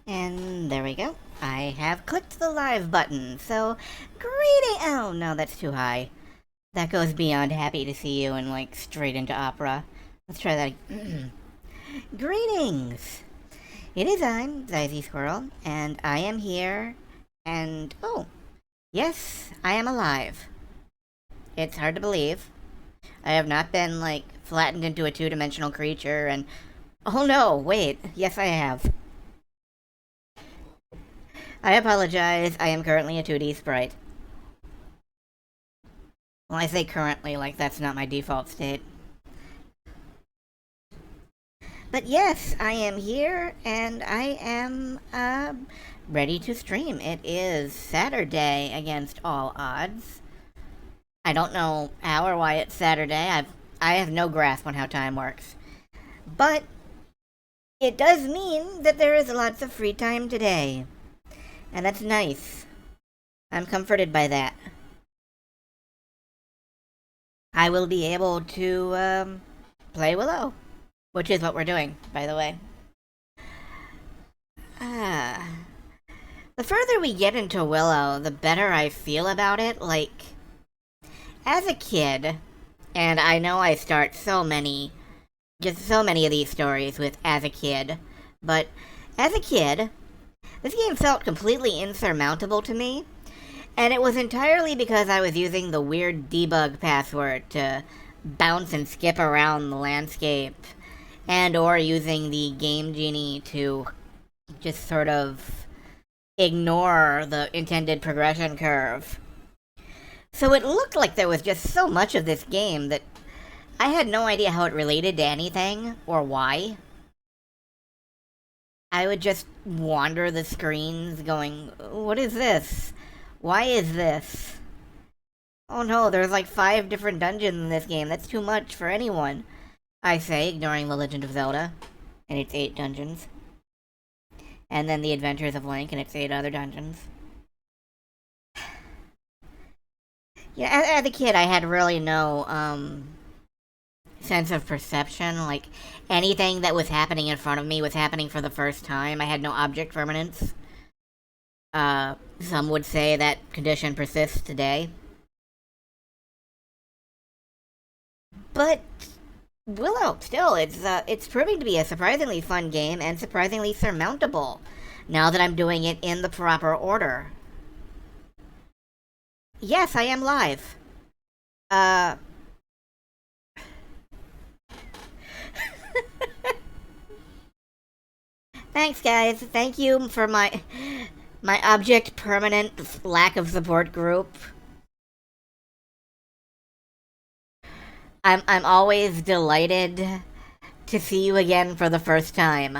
And there we go. I have clicked the live button, so greeting. Oh no, that's too high. That goes beyond happy to see you and like straight into opera. Let's try that. Greetings! It is I'm, Zizy Squirrel, and I am here, and oh, yes, I am alive. It's hard to believe. I have not been, like, flattened into a two-dimensional creature, and oh no, wait, yes I have. I apologize, I am currently a 2D sprite. Well, I say currently, like that's not my default state. But yes, I am here, and I am, ready to stream. It is Saturday against all odds. I don't know how or why it's Saturday. I have no grasp on how time works. But it does mean that there is lots of free time today. And that's nice. I'm comforted by that. I will be able to play Willow, which is what we're doing, by the way. The further we get into Willow, the better I feel about it. Like, as a kid, and I know I start just so many of these stories with as a kid, but as a kid, this game felt completely insurmountable to me, and it was entirely because I was using the weird debug password to bounce and skip around the landscape, and or using the Game Genie to just sort of ignore the intended progression curve. So it looked like there was just so much of this game that I had no idea how it related to anything, or why. I would just wander the screens going, what is this? Why is this? Oh no, there's like 5 different dungeons in this game. That's too much for anyone. I say, ignoring The Legend of Zelda and its 8 dungeons. And then The Adventures of Link and its 8 other dungeons. Yeah, as a kid, I had really no, sense of perception. Like, anything that was happening in front of me was happening for the first time. I had no object permanence. Some would say that condition persists today. But Willow, still, it's proving to be a surprisingly fun game and surprisingly surmountable, now that I'm doing it in the proper order. Yes, I am live. Thanks, guys. Thank you for my object permanent lack of support group. I'm always delighted to see you again for the first time.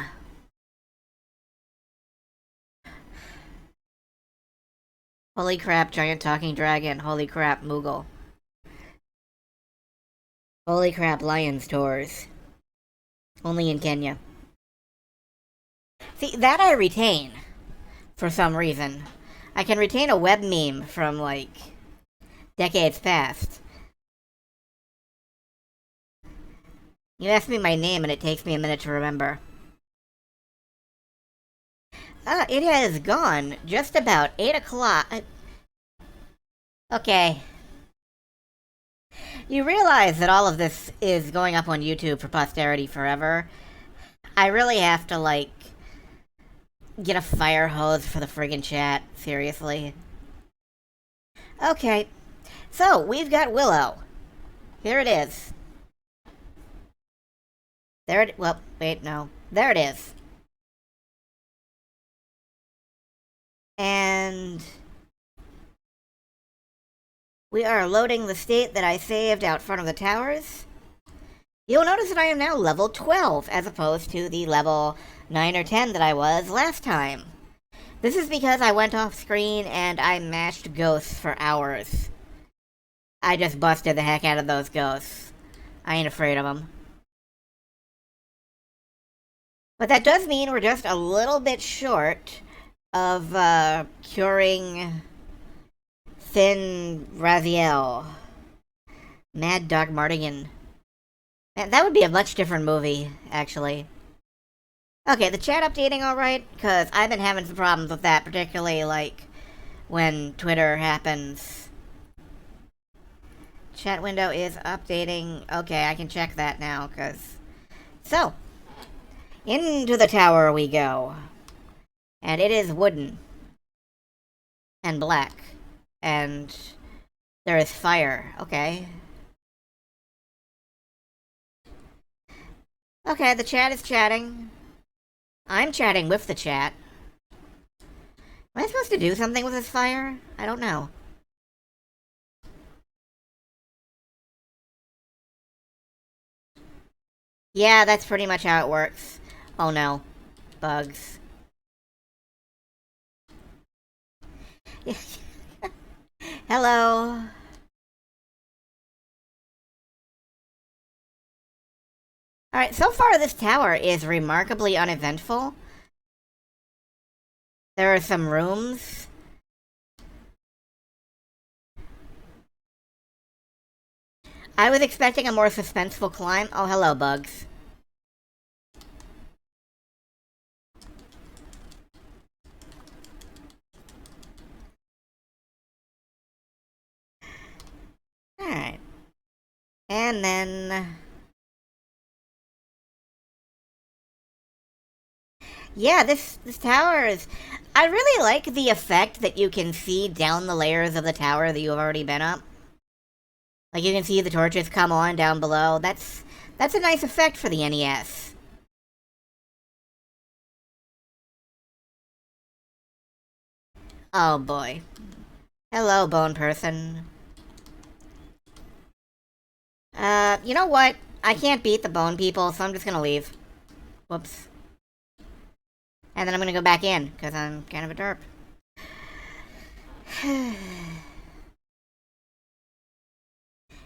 Holy crap, giant talking dragon. Holy crap, Moogle. Holy crap, Lions tours. Only in Kenya. See, that I retain. For some reason. I can retain a web meme from, like, decades past. You ask me my name and it takes me a minute to remember. It has gone just about 8 o'clock. Okay. You realize that all of this is going up on YouTube for posterity forever. I really have to, like, get a fire hose for the friggin' chat. Seriously. Okay. So, we've got Willow. Here it is. Well, wait, no. There it is. And we are loading the state that I saved out front of the towers. You'll notice that I am now level 12, as opposed to the level 9 or 10 that I was last time. This is because I went off screen and I mashed ghosts for hours. I just busted the heck out of those ghosts. I ain't afraid of them. But that does mean we're just a little bit short of curing Finn Raziel. Mad Dog Mardigan. That would be a much different movie, actually. Okay, the chat updating alright? Because I've been having some problems with that, particularly, like, when Twitter happens. Chat window is updating. Okay, I can check that now, because... So, into the tower we go. And it is wooden. And black. And there is fire. Okay. Okay, the chat is chatting. I'm chatting with the chat. Am I supposed to do something with this fire? I don't know. Yeah, that's pretty much how it works. Oh no. Bugs. Hello. Alright, so far this tower is remarkably uneventful. There are some rooms. I was expecting a more suspenseful climb. Oh, hello, bugs. Alright. And then... Yeah, this tower is... I really like the effect that you can see down the layers of the tower that you've already been up. Like, you can see the torches come on down below. That's a nice effect for the NES. Oh, boy. Hello, bone person. You know what? I can't beat the bone people, so I'm just gonna leave. Whoops. And then I'm gonna go back in, because I'm kind of a derp.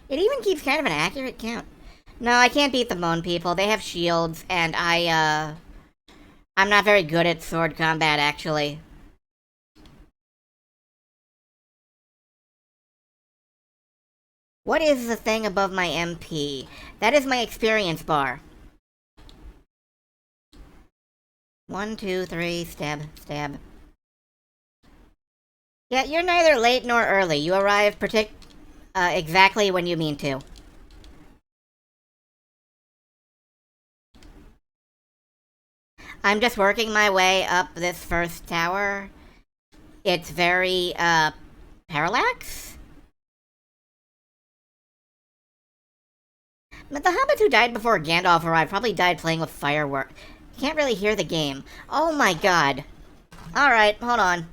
It even keeps kind of an accurate count. No, I can't beat the bone people. They have shields, and I'm not very good at sword combat, actually. What is the thing above my MP? That is my experience bar. 1, 2, 3, stab, stab. Yeah, you're neither late nor early. You arrive exactly when you mean to. I'm just working my way up this first tower. It's very, parallax? But the hobbit who died before Gandalf arrived probably died playing with fireworks. Can't really hear the game. Oh my god. Alright, hold on.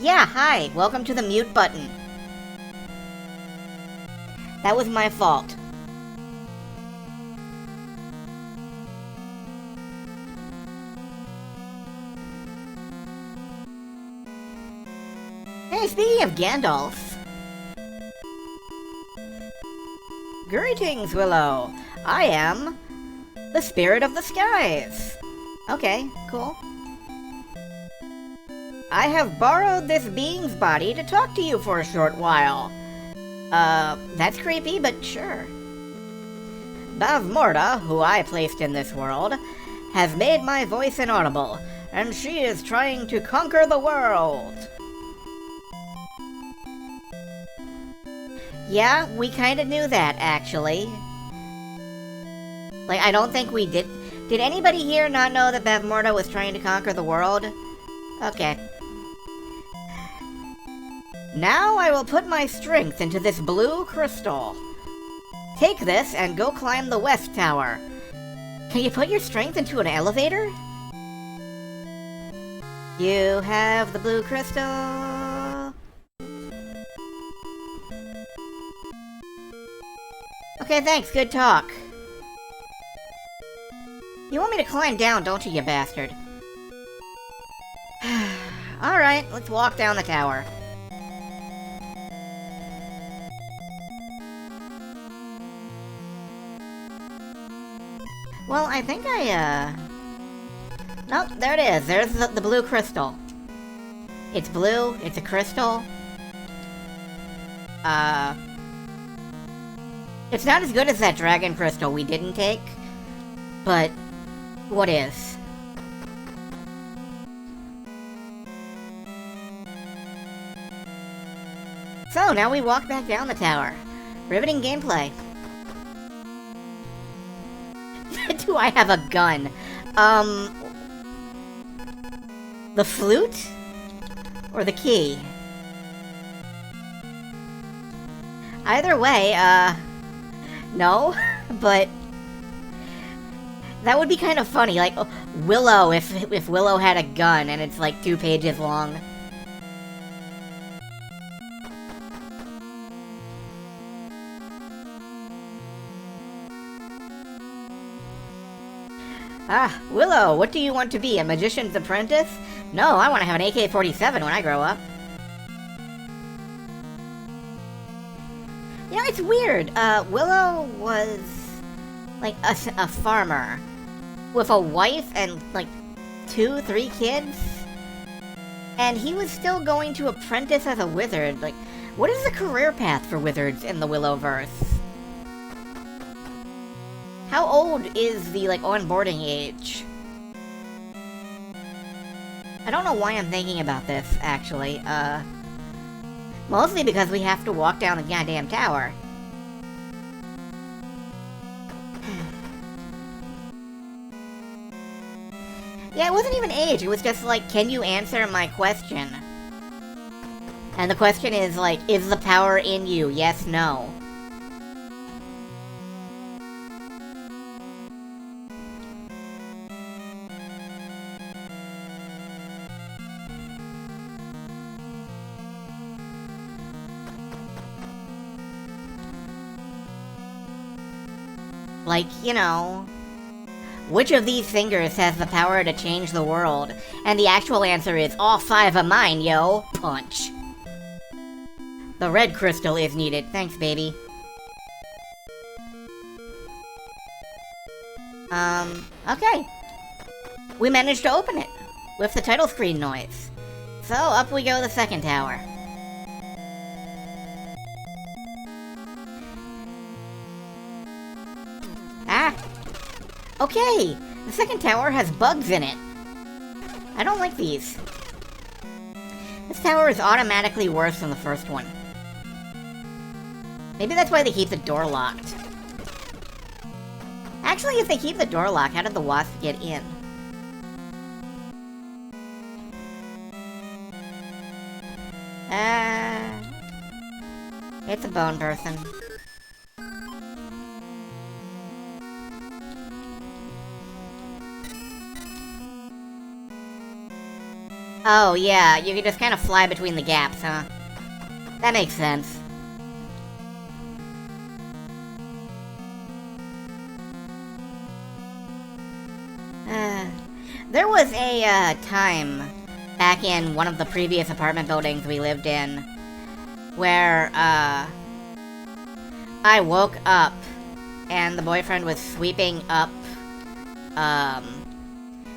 Yeah, hi. Welcome to the mute button. That was my fault. Hey, speaking of Gandalf... Greetings, Willow. I am... the Spirit of the Skies. Okay, cool. I have borrowed this being's body to talk to you for a short while. That's creepy, but sure. Bavmorda, who I placed in this world, has made my voice inaudible, and she is trying to conquer the world. Yeah, we kinda knew that, actually. Like, I don't think we did... Did anybody here not know that Bavmorda was trying to conquer the world? Okay. Now I will put my strength into this blue crystal. Take this and go climb the west tower. Can you put your strength into an elevator? You have the blue crystal. Okay, thanks, good talk. You want me to climb down, don't you bastard? Alright, let's walk down the tower. Well, I think Nope, there it is. There's the blue crystal. It's blue, it's a crystal. It's not as good as that dragon crystal we didn't take, but What is? So, now we walk back down the tower. Riveting gameplay. Do I have a gun? The flute? Or the key? Either way, no, but that would be kind of funny, like, Willow, if Willow had a gun and it's like 2 pages long. Ah, Willow, what do you want to be, a magician's apprentice? No, I want to have an AK-47 when I grow up. You know, it's weird. Willow was, like, a farmer with a wife and, like, 2, 3 kids. And he was still going to apprentice as a wizard. Like, what is the career path for wizards in the Willowverse? How old is the, like, onboarding age? I don't know why I'm thinking about this, actually. Mostly because we have to walk down the goddamn tower. Yeah, it wasn't even age, it was just like, can you answer my question? And the question is like, is the power in you? Yes, no. Like, you know, which of these fingers has the power to change the world? And the actual answer is, all 5 of mine, yo! Punch. The red crystal is needed. Thanks, baby. Okay. We managed to open it, with the title screen noise. So, up we go to the second tower. Okay, the second tower has bugs in it. I don't like these. This tower is automatically worse than the first one. Maybe that's why they keep the door locked. Actually, if they keep the door locked, how did the wasp get in? It's a bone person. Oh, yeah, you can just kind of fly between the gaps, huh? That makes sense. There was a, time back in one of the previous apartment buildings we lived in where, I woke up and the boyfriend was sweeping up,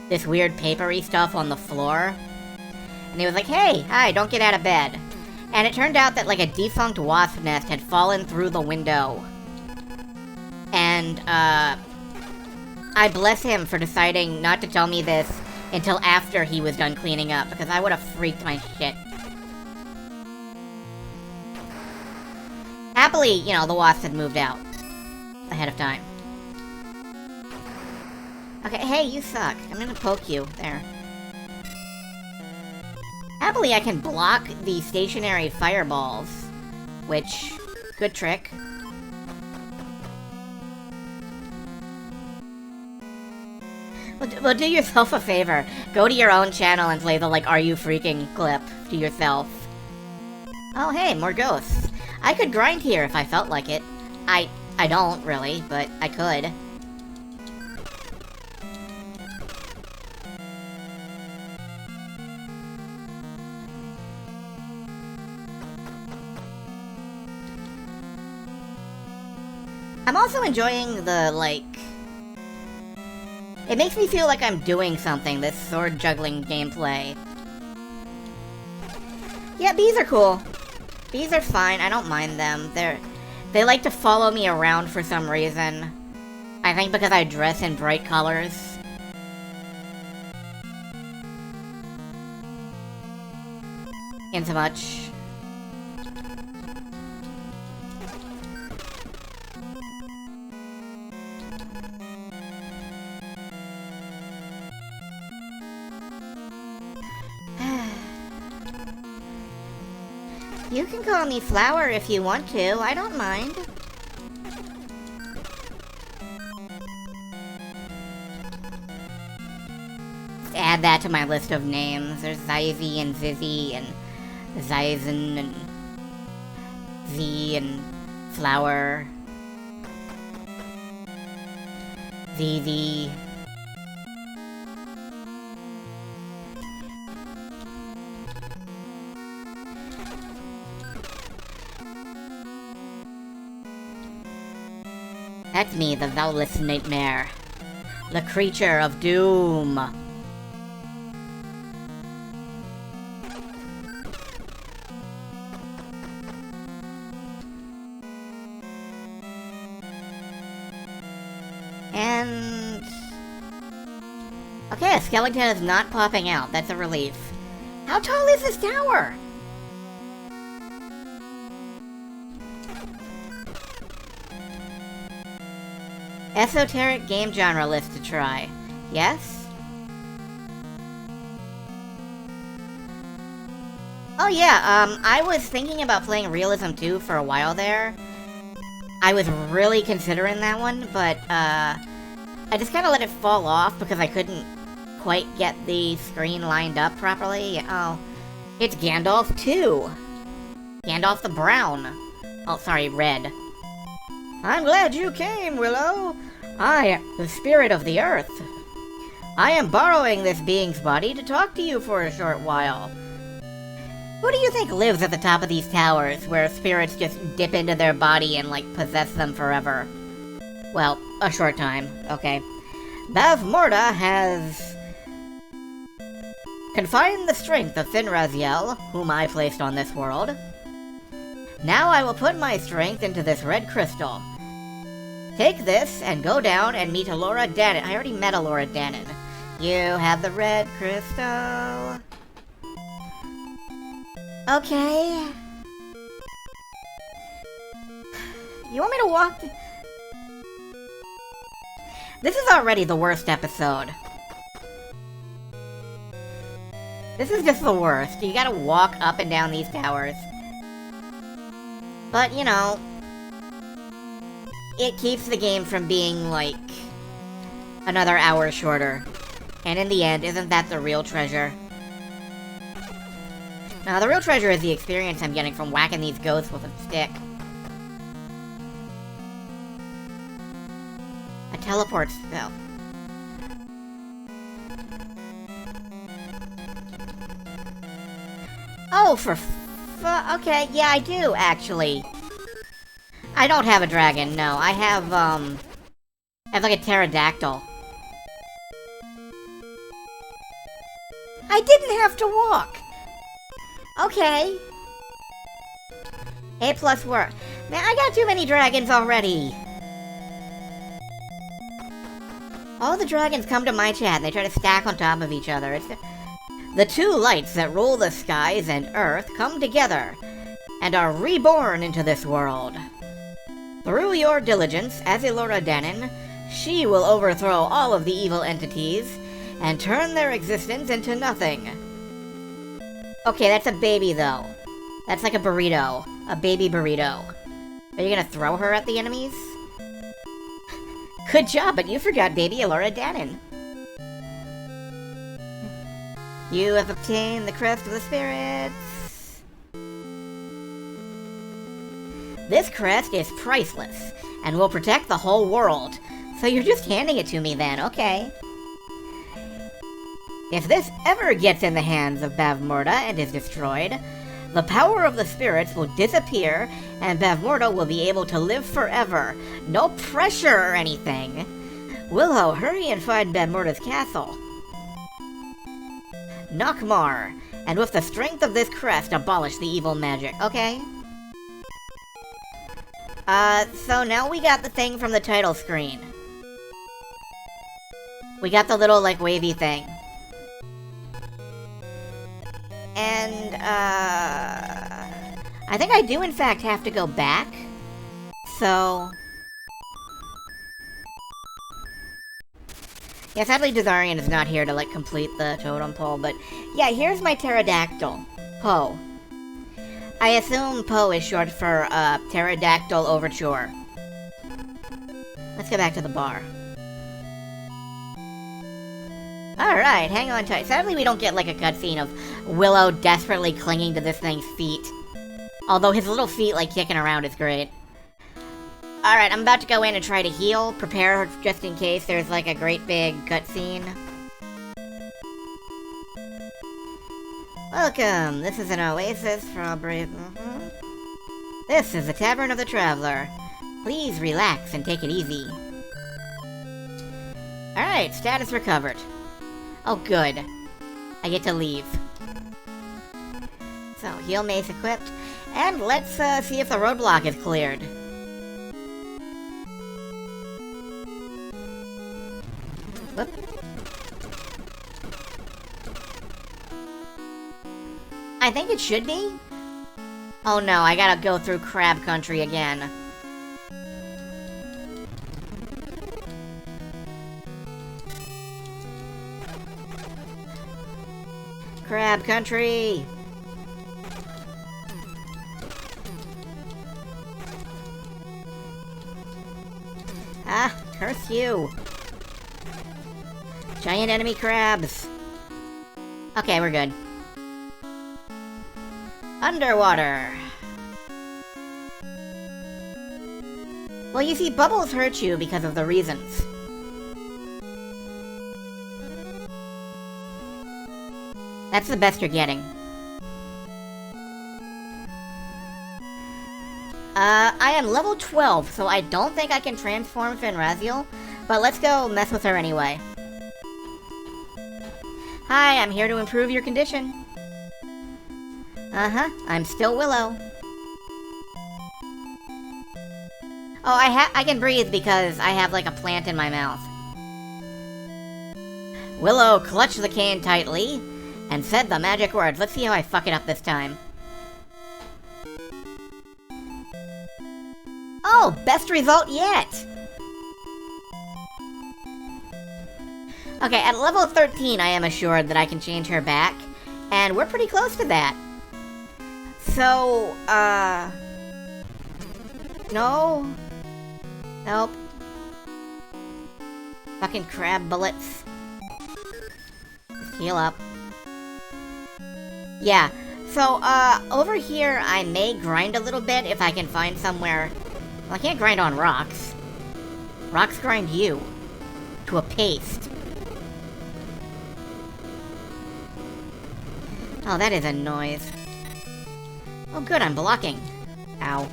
this weird papery stuff on the floor. And he was like, hey, hi, don't get out of bed. And it turned out that, like, a defunct wasp nest had fallen through the window. And, I bless him for deciding not to tell me this until after he was done cleaning up, because I would have freaked my shit. Happily, you know, the wasp had moved out ahead of time. Okay, hey, you suck. I'm gonna poke you. There. Happily, I can block the stationary fireballs, which, good trick. Well, do yourself a favor. Go to your own channel and play the, like, Are You Freaking clip to yourself. Oh, hey, more ghosts. I could grind here if I felt like it. I don't, really, but I could. I'm also enjoying the, like... It makes me feel like I'm doing something, this sword juggling gameplay. Yeah, bees are cool. Bees are fine, I don't mind them. They like to follow me around for some reason. I think because I dress in bright colors. insomuch. You can call me Flower if you want to, I don't mind. Add that to my list of names. There's Zyzie and Zizzy and Zyzen and Z and Flower. ZZ. That's me, the Vowless Nightmare. The creature of doom. And... okay, a skeleton is not popping out. That's a relief. How tall is this tower? Esoteric game genre list to try. Yes? Oh yeah, I was thinking about playing Realism 2 for a while there. I was really considering that one, but, I just kind of let it fall off because I couldn't quite get the screen lined up properly. Oh, it's Gandalf 2. Gandalf the Brown. Oh, sorry, Red. I'm glad you came, Willow. I am the spirit of the earth. I am borrowing this being's body to talk to you for a short while. Who do you think lives at the top of these towers, where spirits just dip into their body and, like, possess them forever? Well, a short time, okay. Bavmorda has confined the strength of Finraziel, whom I placed on this world. Now I will put my strength into this red crystal. Take this and go down and meet Alora Danon. I already met Alora Danon. You have the red crystal. Okay. You want me to walk? This is already the worst episode. This is just the worst. You gotta walk up and down these towers. But, you know, it keeps the game from being, like, another hour shorter. And in the end, isn't that the real treasure? Now, the real treasure is the experience I'm getting from whacking these ghosts with a stick. A teleport spell. Oh, okay, yeah, I do, actually. I don't have a dragon, no. I have like a pterodactyl. I didn't have to walk! Okay. A+ work. Man, I got too many dragons already. All the dragons come to my chat and they try to stack on top of each other. It's the two lights that rule the skies and earth come together and are reborn into this world. Through your diligence as Alora Danon, she will overthrow all of the evil entities and turn their existence into nothing. Okay, that's a baby, though. That's like a burrito. A baby burrito. Are you gonna throw her at the enemies? Good job, but you forgot baby Alora Danon. You have obtained the crest of the spirits. This crest is priceless, and will protect the whole world. So you're just handing it to me then, okay. If this ever gets in the hands of Bavmorda and is destroyed, the power of the spirits will disappear, and Bavmorda will be able to live forever. No pressure or anything. Willow, hurry and find Bavmorda's castle. Nockmar, and with the strength of this crest, abolish the evil magic, okay? So now we got the thing from the title screen. We got the little, like, wavy thing. And, I think I do in fact have to go back. So... yeah, sadly Dazarian is not here to, like, complete the totem pole, but... yeah, here's my pterodactyl. Poe. I assume Poe is short for, Pterodactyl Overture. Let's go back to the bar. Alright, hang on tight. Sadly we don't get, like, a cutscene of Willow desperately clinging to this thing's feet. Although his little feet, like, kicking around is great. Alright, I'm about to go in and try to heal. Prepare just in case there's, like, a great big cutscene. Welcome! This is an oasis for a brave... This is the Tavern of the Traveler. Please relax and take it easy. Alright, status recovered. Oh, good. I get to leave. So, heal mace equipped. And let's, see if the roadblock is cleared. Whoop. I think it should be. Oh no, I gotta go through Crab Country again. Crab Country! Ah, curse you! Giant enemy crabs! Okay, we're good. Underwater! Well, you see, bubbles hurt you because of the reasons. That's the best you're getting. I am level 12, so I don't think I can transform Finraziel, but let's go mess with her anyway. Hi, I'm here to improve your condition. Uh-huh, I'm still Willow. Oh, I can breathe because I have, like, a plant in my mouth. Willow clutched the cane tightly and said the magic words. Let's see how I fuck it up this time. Oh, best result yet! Okay, at level 13 I am assured that I can change her back, and we're pretty close to that. So, no? Nope. Fucking crab bullets. Just heal up. Yeah, so, over here I may grind a little bit if I can find somewhere... Well, I can't grind on rocks. Rocks grind you. To a paste. Oh, that is a noise. Oh good, I'm blocking. Ow.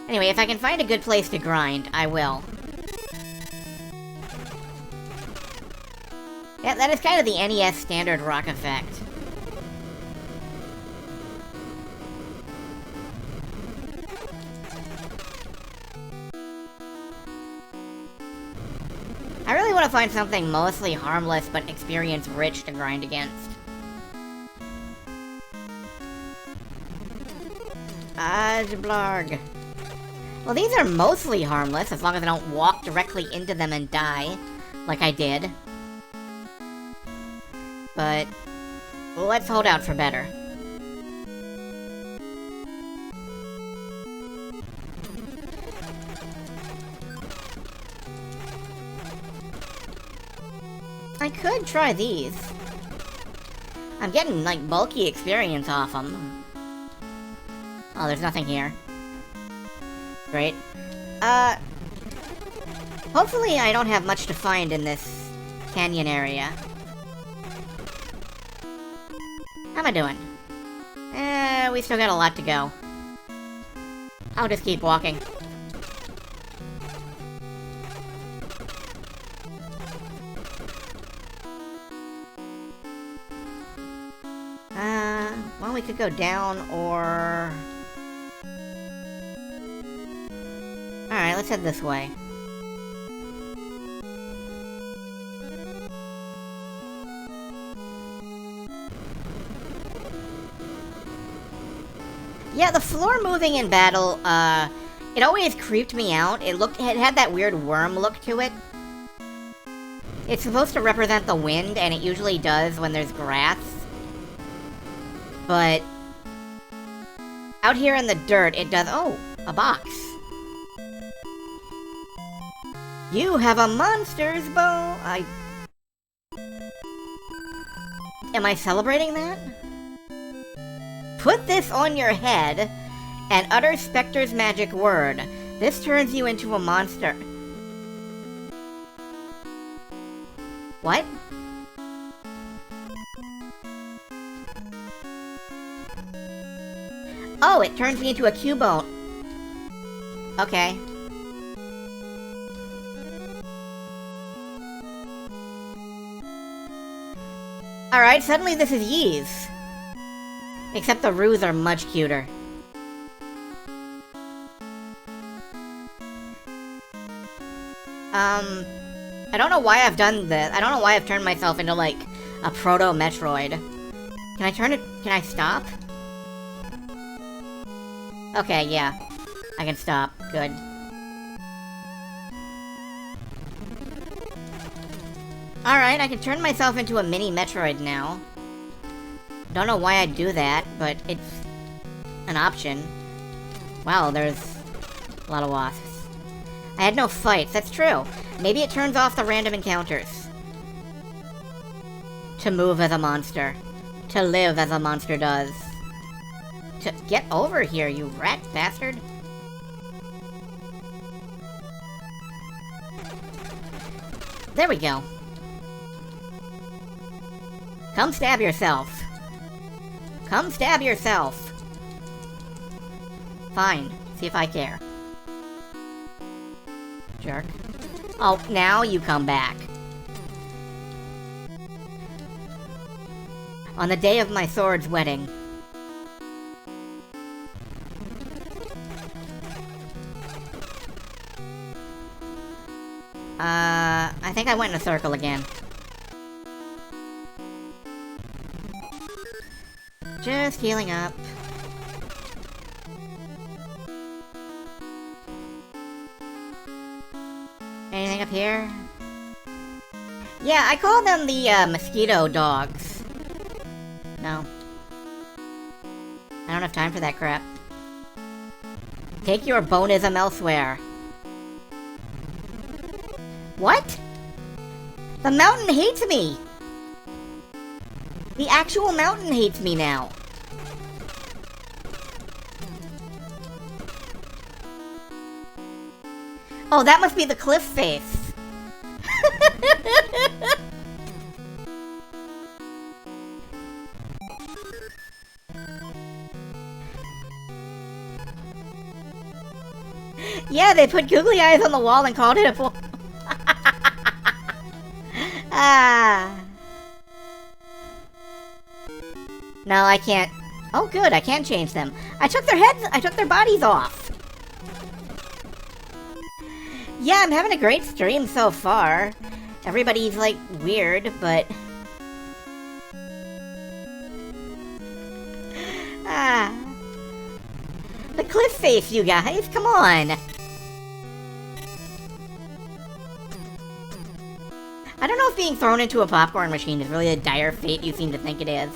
Anyway, if I can find a good place to grind, I will. Yeah, that is kind of the NES standard rock effect. I really want to find something mostly harmless but experience-rich to grind against. Blarg. Well, these are mostly harmless, as long as I don't walk directly into them and die, like I did. But let's hold out for better. I could try these. I'm getting, like, bulky experience off them. Oh, there's nothing here. Great. Hopefully I don't have much to find in this canyon area. How am I doing? We still got a lot to go. I'll just keep walking. Well, we could go down, or... Alright, let's head this way. Yeah, the floor moving in battle, it always creeped me out. It had that weird worm look to it. It's supposed to represent the wind, and it usually does when there's grass. But out here in the dirt, it does... Oh, a box. You have a monster's bow. Am I celebrating that? Put this on your head and utter Spectre's magic word. This turns you into a monster. What? Oh, it turns me into a Cubone. Okay. Alright, suddenly this is Yeez. Except the Roos are much cuter. I don't know why I've done this. I don't know why I've turned myself into, like, a proto-Metroid. Can I turn it? Can I stop? Okay, yeah. I can stop. Good. Alright, I can turn myself into a mini Metroid now. Don't know why I'd do that, but it's an option. Wow, there's a lot of wasps. I had no fights, that's true. Maybe it turns off the random encounters. To move as a monster. To live as a monster does. To get over here, you rat bastard. There we go. Come stab yourself. Come stab yourself. Fine. See if I care. Jerk. Oh, now you come back. On the day of my sword's wedding. I think I went in a circle again. Just healing up. Anything up here? Yeah, I call them the, mosquito dogs. No. I don't have time for that crap. Take your bonism elsewhere. What? The mountain hates me! The actual mountain hates me now. Oh, that must be the cliff face. Yeah, they put googly eyes on the wall and called it a pool. Ah. No, I can't. Oh, good, I can change them. I took their bodies off. Yeah, I'm having a great stream so far. Everybody's, like, weird, but... Ah. The cliff face, you guys, come on. I don't know if being thrown into a popcorn machine is really the dire fate you seem to think it is.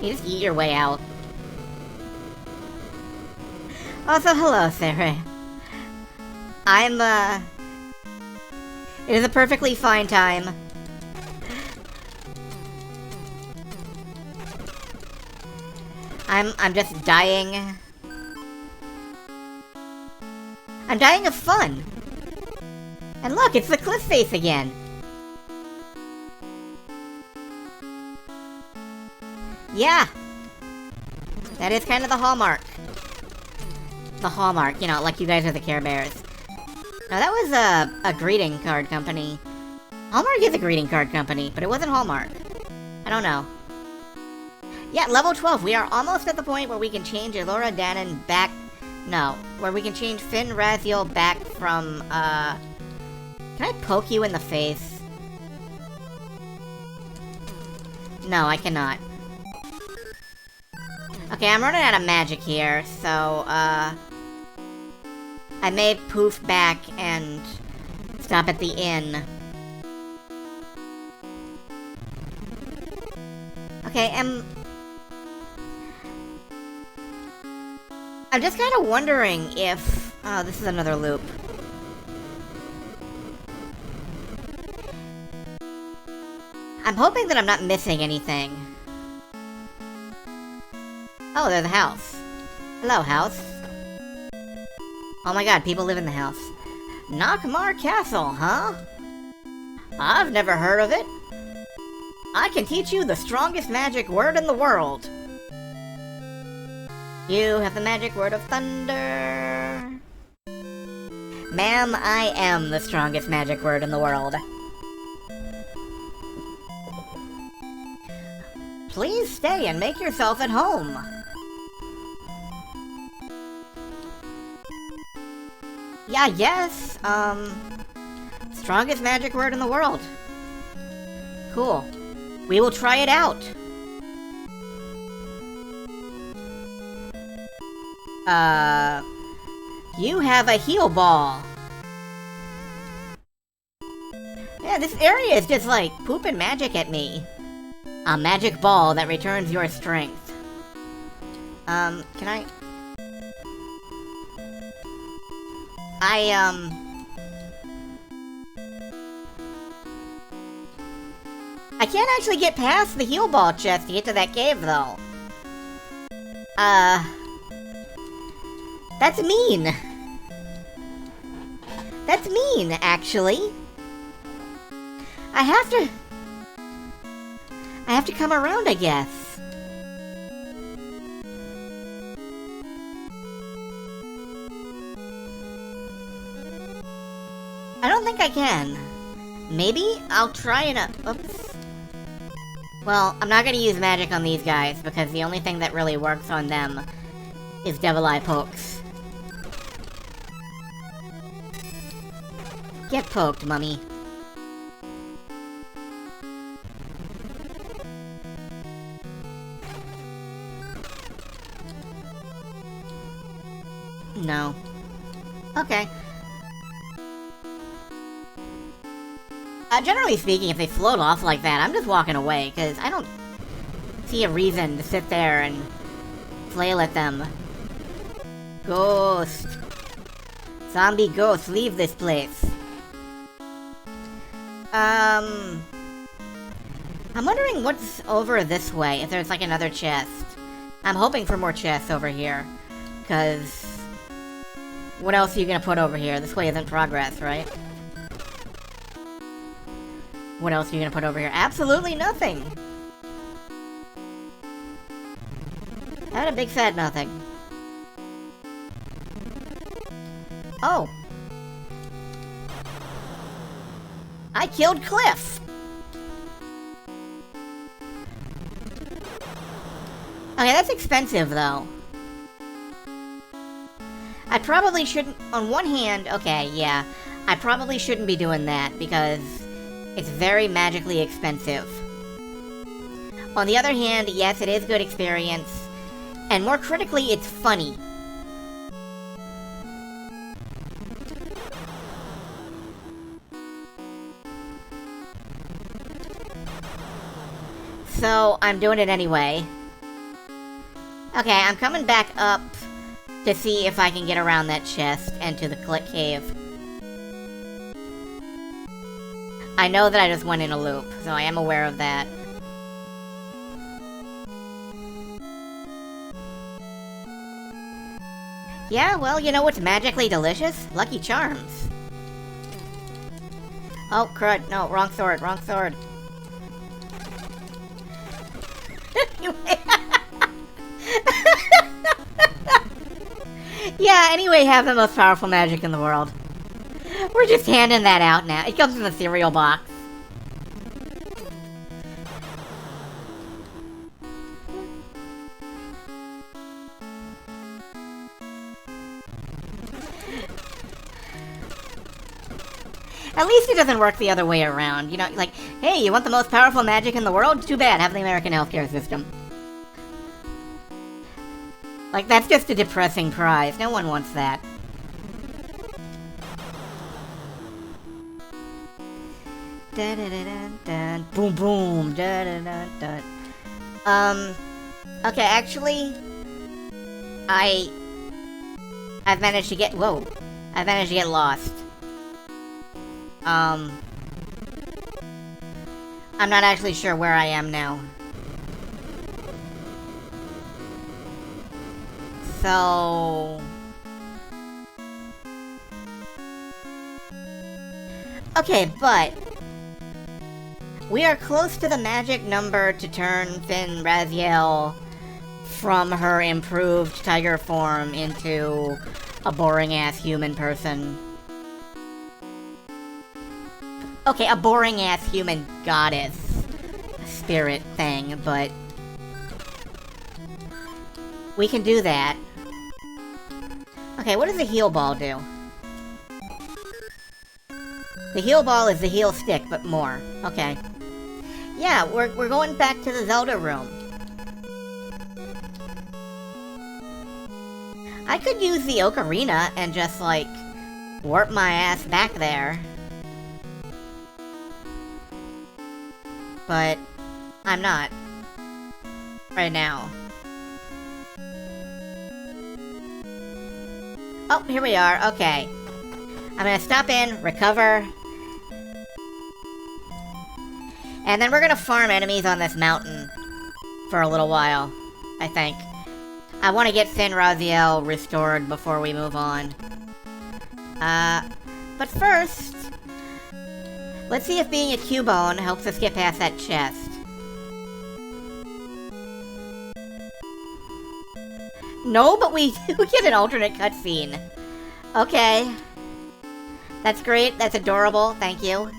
You just eat your way out. Also, hello, Sarah. It is a perfectly fine time. I'm just dying. I'm dying of fun. And look, it's the cliff face again. Yeah. That is kind of the hallmark. The hallmark, you know, like you guys are the Care Bears. No, that was a greeting card company. Hallmark is a greeting card company, but it wasn't Hallmark. I don't know. Yeah, level 12. We are almost at the point where we can change Elora Danon back... No, where we can change Finn Raziel back from, Can I poke you in the face? No, I cannot. Okay, I'm running out of magic here, so, I may poof back and stop at the inn. Okay, I'm just kind of wondering if... Oh, this is another loop. I'm hoping that I'm not missing anything. Oh, there's a house. Hello, house. Oh my god, people live in the house. Knockmar Castle, huh? I've never heard of it. I can teach you the strongest magic word in the world. You have the magic word of thunder. Ma'am, I am the strongest magic word in the world. Please stay and make yourself at home. Yeah, yes, strongest magic word in the world. Cool. We will try it out. You have a heal ball. Yeah, this area is just like pooping magic at me. A magic ball that returns your strength. Can I... I can't actually get past the heal ball chest to get to that cave, though. That's mean. That's mean, actually. I have to come around, I guess. I don't think I can. Maybe I'll try and oops. Well, I'm not gonna use magic on these guys, because the only thing that really works on them is Devil Eye pokes. Get poked, mummy. No. Okay. Generally speaking, if they float off like that, I'm just walking away, because I don't see a reason to sit there and flail at them. Ghost. Zombie ghost, leave this place. I'm wondering what's over this way, if there's like another chest. I'm hoping for more chests over here, because what else are you gonna put over here? This way isn't progress, right? What else are you gonna put over here? Absolutely nothing! I had a big fat nothing. Oh! I killed Cliff! Okay, that's expensive, though. I probably shouldn't... On one hand, okay, yeah. I probably shouldn't be doing that, because it's very magically expensive. On the other hand, yes, it is good experience. And more critically, it's funny. So, I'm doing it anyway. Okay, I'm coming back up to see if I can get around that chest and to the cave. I know that I just went in a loop, so I am aware of that. Yeah, well, you know what's magically delicious? Lucky Charms. Oh, crud. No, wrong sword, wrong sword. Yeah, anyway, have the most powerful magic in the world. We're just handing that out now. It comes in the cereal box. At least it doesn't work the other way around. You know, like, hey, you want the most powerful magic in the world? Too bad, have the American healthcare system. Like, that's just a depressing prize. No one wants that. Dun, dun, dun, dun, dun. Boom, boom. Dun, dun, dun, dun. Okay, actually, I've managed to get, whoa. I've managed to get lost. I'm not actually sure where I am now. So... Okay, but... we are close to the magic number to turn Finn Raziel from her improved tiger form into a boring-ass human person. Okay, a boring-ass human goddess spirit thing, but... we can do that. Okay, what does the heal ball do? The heal ball is the heal stick, but more. Okay. Yeah, we're going back to the Zelda room. I could use the ocarina and just, like, warp my ass back there. But I'm not. Right now. Oh, here we are. Okay. I'm gonna stop in, recover. And then we're gonna farm enemies on this mountain for a little while, I think. I want to get Finn Raziel restored before we move on. But first, let's see if being a Cubone helps us get past that chest. No, but we do get an alternate cutscene. Okay. That's great, that's adorable, thank you.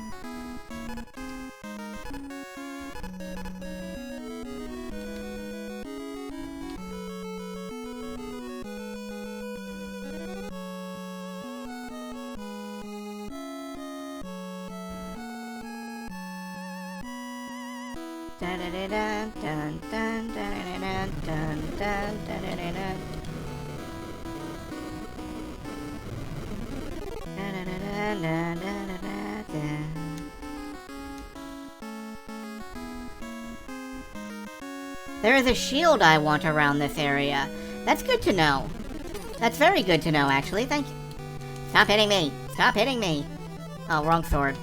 There is a shield I want around this area. That's good to know. That's very good to know, actually. Thank you. Stop hitting me. Stop hitting me. Oh, wrong sword.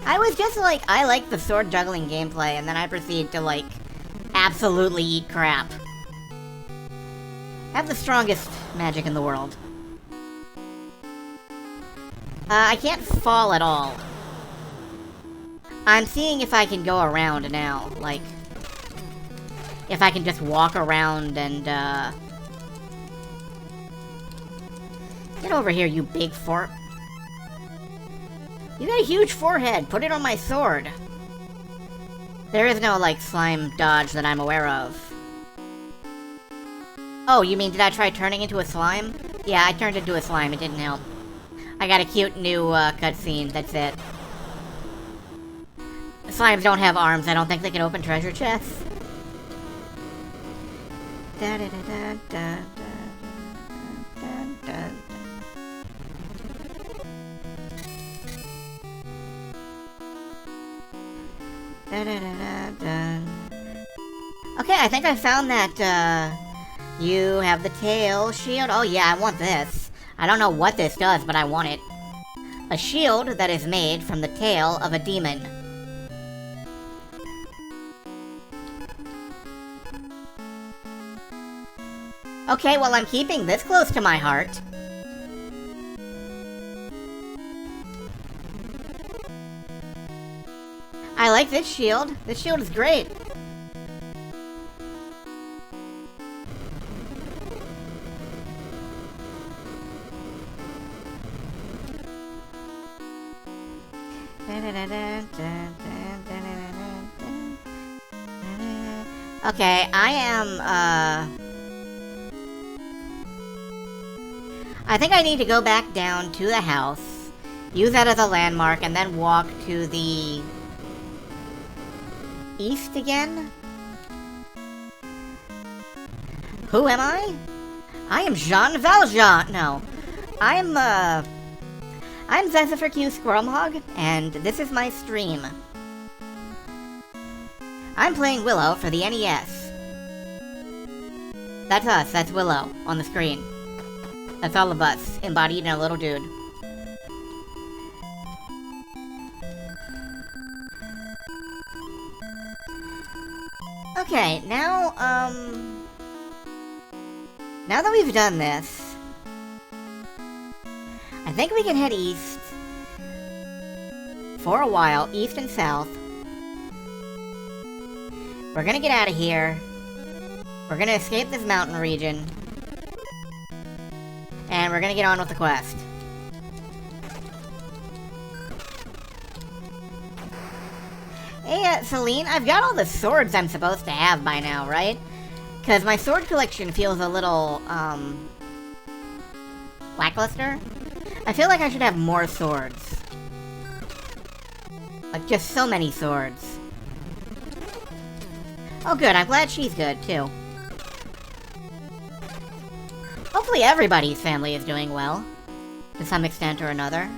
I was just like, I like the sword juggling gameplay, and then I proceed to, like, absolutely eat crap. I have the strongest magic in the world. I can't fall at all. I'm seeing if I can go around now, like... if I can just walk around and, get over here, you big fort. You got a huge forehead, put it on my sword. There is no, like, slime dodge that I'm aware of. Oh, you mean did I try turning into a slime? Yeah, I turned into a slime, it didn't help. I got a cute new, cutscene, that's it. Slimes don't have arms, I don't think they can open treasure chests. Da da da da da da da da. Da da da da. Okay, I think I found that, you have the tail shield. Oh yeah, I want this. I don't know what this does, but I want it. A shield that is made from the tail of a demon. Okay, well, I'm keeping this close to my heart. I like this shield. This shield is great. Okay, I am, I think I need to go back down to the house, use that as a landmark, and then walk to the east again? Who am I? I am Jean Valjean. No. I'm Zephyr Q Squirrelhog, and this is my stream. I'm playing Willow for the NES. That's us, that's Willow, on the screen. That's all of us, embodied in a little dude. Okay, now that we've done this, I think we can head east for a while, east and south. We're gonna get out of here. We're gonna escape this mountain region. And we're gonna get on with the quest. Hey, Celine, I've got all the swords I'm supposed to have by now, right? Because my sword collection feels a little, lackluster. I feel like I should have more swords. Like, just so many swords. Oh good, I'm glad she's good, too. Hopefully everybody's family is doing well, to some extent or another.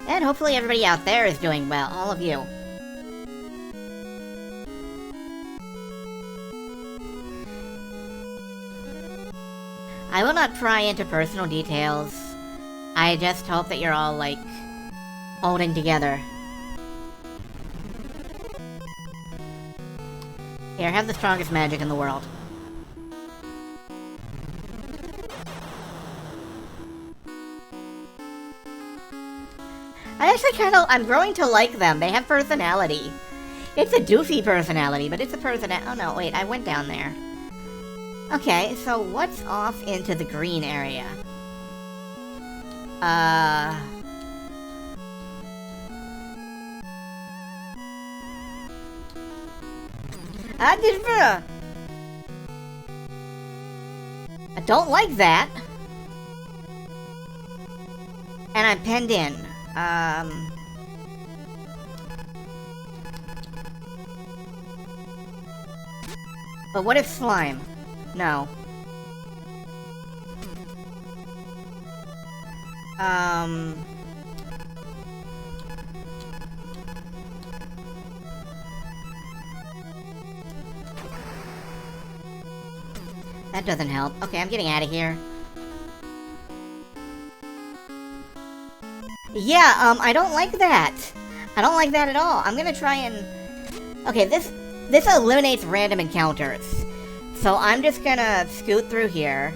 And hopefully everybody out there is doing well, all of you. I will not pry into personal details. I just hope that you're all, like, holding together. Here, have the strongest magic in the world. I'm growing to like them. They have personality. It's a doofy personality, but it's a oh no, wait, I went down there. Okay, so what's off into the green area? I don't like that. And I'm penned in. But what if slime? No. That doesn't help. Okay, I'm getting out of here. Yeah, I don't like that. I don't like that at all. I'm gonna try and... Okay, this eliminates random encounters. So I'm just gonna scoot through here.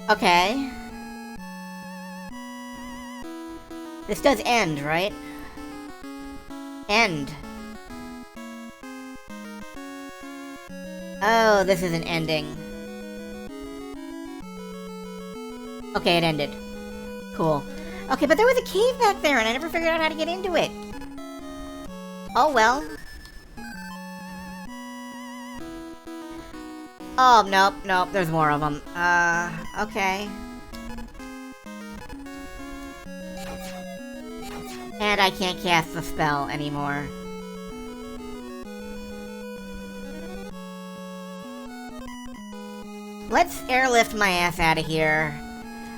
Okay. This does end, right? End. Oh, this isn't ending. Okay, it ended. Cool. Okay, but there was a cave back there and I never figured out how to get into it. Oh well. Oh, nope, there's more of them. Okay. And I can't cast the spell anymore. Let's airlift my ass out of here.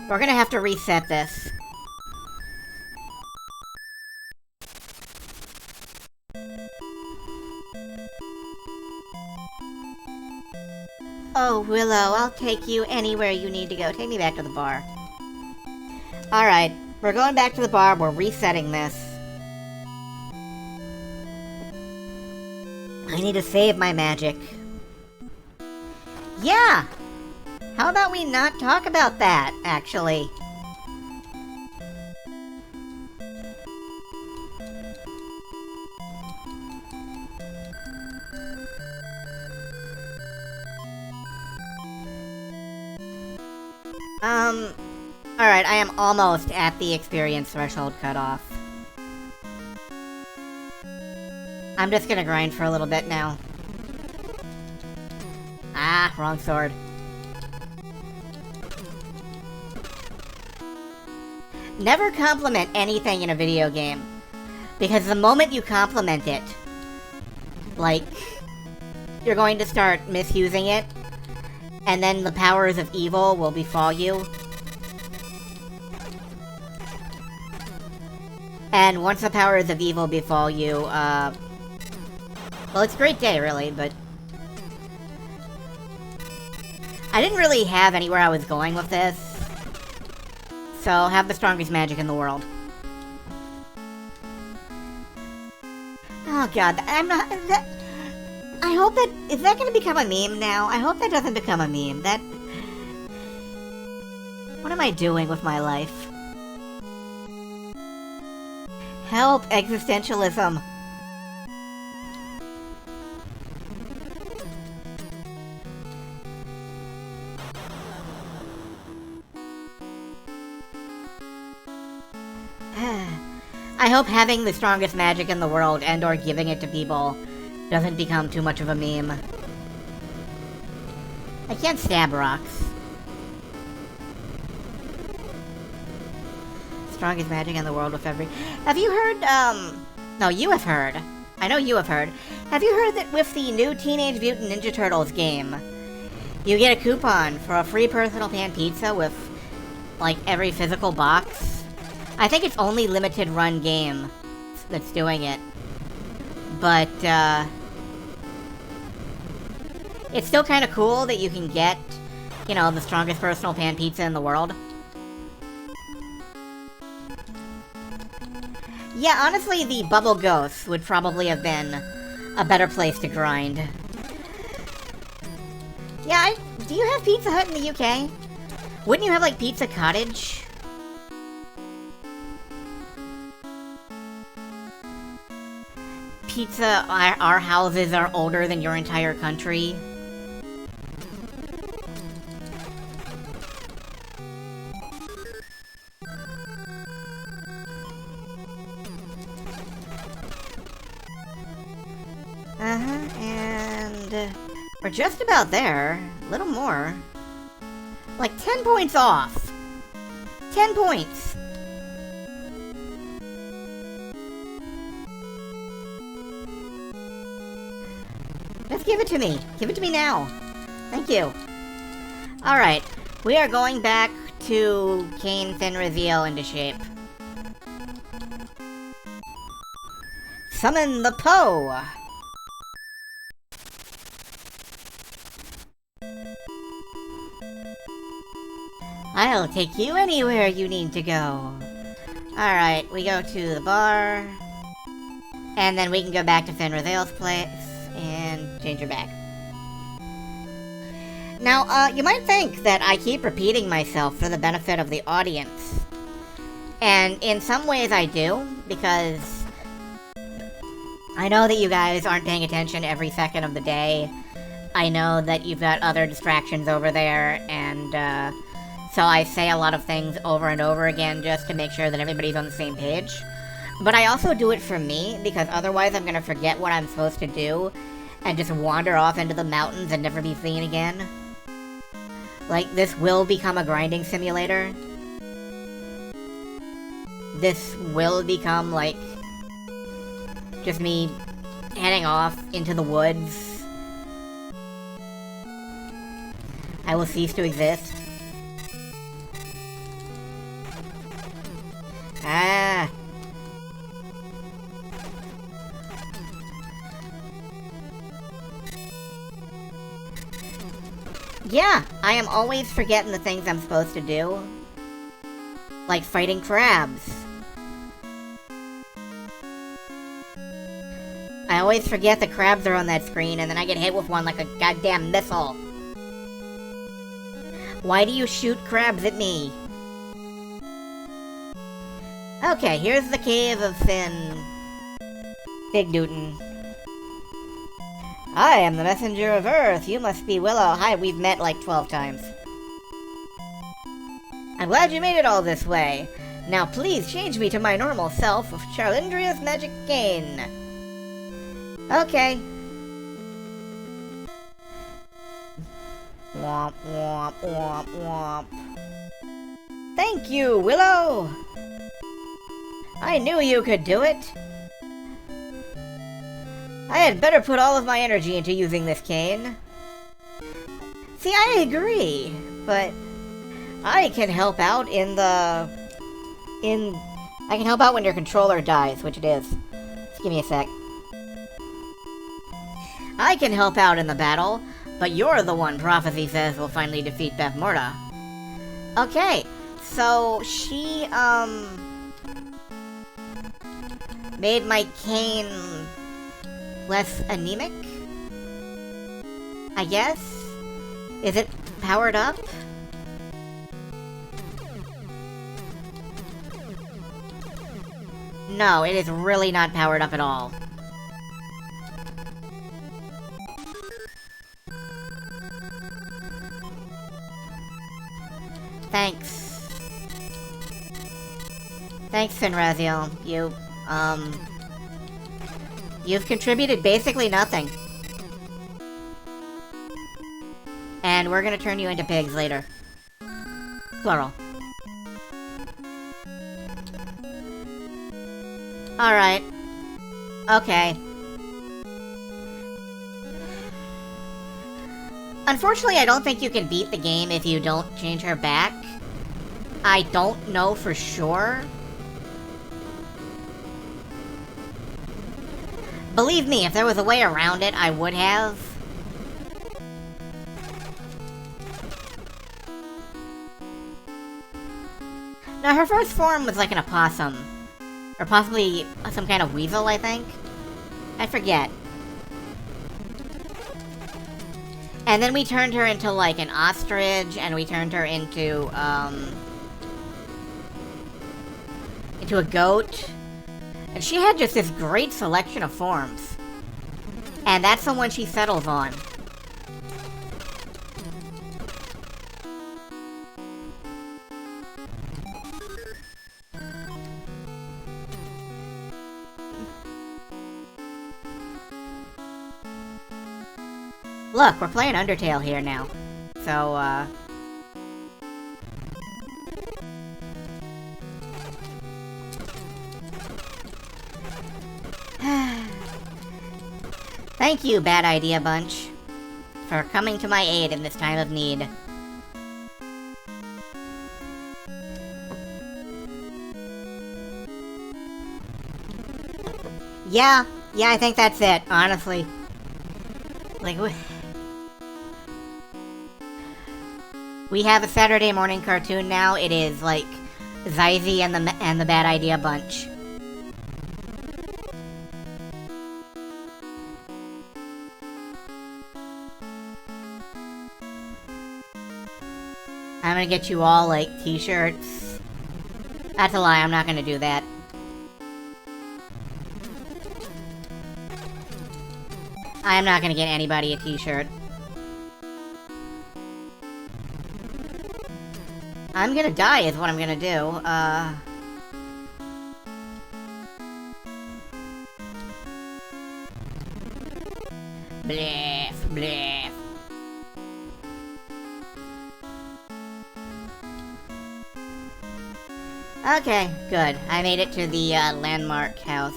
We're gonna have to reset this. Oh, Willow, I'll take you anywhere you need to go. Take me back to the bar. Alright, we're going back to the bar. We're resetting this. I need to save my magic. Yeah! How about we not talk about that, actually? Alright, I am almost at the experience threshold cutoff. I'm just gonna grind for a little bit now. Ah, wrong sword. Never compliment anything in a video game, because the moment you compliment it, Like, you're going to start misusing it, and then the powers of evil will befall you. And once the powers of evil befall you, well, it's a great day, really, but I didn't really have anywhere I was going with this, so have the strongest magic in the world. Oh god, I'm not... I hope that... Is that gonna become a meme now? I hope that doesn't become a meme. That... What am I doing with my life? Help, existentialism. I hope having the strongest magic in the world and or giving it to people doesn't become too much of a meme. I can't stab rocks. Strongest magic in the world with every... Have you heard, No, you have heard. I know you have heard. Have you heard that with the new Teenage Mutant Ninja Turtles game, you get a coupon for a free personal pan pizza with, like, every physical box? I think it's only limited run game that's doing it. But, it's still kind of cool that you can get, you know, the strongest personal pan pizza in the world. Yeah, honestly, the Bubble Ghost would probably have been a better place to grind. Yeah, do you have Pizza Hut in the UK? Wouldn't you have, like, Pizza Cottage? Pizza, our houses are older than your entire country. And we're just about there. A little more. Like 10 points off. 10 points. Just give it to me. Give it to me now. Thank you. Alright. We are going back to Cane Finraziel into shape. Summon the Poe! I'll take you anywhere you need to go. Alright, we go to the bar. And then we can go back to Finraziel's place and change her back. Now, you might think that I keep repeating myself for the benefit of the audience. And in some ways I do, because I know that you guys aren't paying attention every second of the day. I know that you've got other distractions over there, and so I say a lot of things over and over again just to make sure that everybody's on the same page. But I also do it for me, because otherwise I'm gonna forget what I'm supposed to do and just wander off into the mountains and never be seen again. Like, this will become a grinding simulator. This will become, like, just me heading off into the woods. I will cease to exist. Ah! Yeah, I am always forgetting the things I'm supposed to do. Like fighting crabs. I always forget the crabs are on that screen, and then I get hit with one like a goddamn missile. Why do you shoot crabs at me? Okay, here's the cave of Big Newton. I am the messenger of Earth. You must be Willow. Hi, we've met like 12 times. I'm glad you made it all this way. Now please change me to my normal self with Charlindria's magic cane. Okay. Womp, womp, womp, womp. Thank you, Willow! I knew you could do it! I had better put all of my energy into using this cane. See, I agree, but I can help out I can help out when your controller dies, which it is. Just give me a sec. I can help out in the battle, but you're the one Prophecy says will finally defeat Beth Morta. Okay, so she, made my cane less anemic? I guess? Is it powered up? No, it is really not powered up at all. Thanks. Thanks, Finraziel. You've contributed basically nothing. And we're gonna turn you into pigs later. Plural. Alright. Okay. Unfortunately, I don't think you can beat the game if you don't change her back. I don't know for sure. Believe me, if there was a way around it, I would have. Now, her first form was like an opossum. Or possibly some kind of weasel, I think. I forget. And then we turned her into, like, an ostrich, and we turned her into a goat. And she had just this great selection of forms. And that's the one she settles on. Look, we're playing Undertale here now. So, thank you, Bad Idea Bunch, for coming to my aid in this time of need. Yeah, I think that's it, honestly. Like, we have a Saturday morning cartoon now. It is, like, Zyzie and the Bad Idea Bunch. I'm gonna get you all, like, t-shirts. That's a lie, I'm not gonna do that. I'm not gonna get anybody a t-shirt. I'm gonna die is what I'm gonna do. Bleh, bleh. Okay, good. I made it to the, landmark house.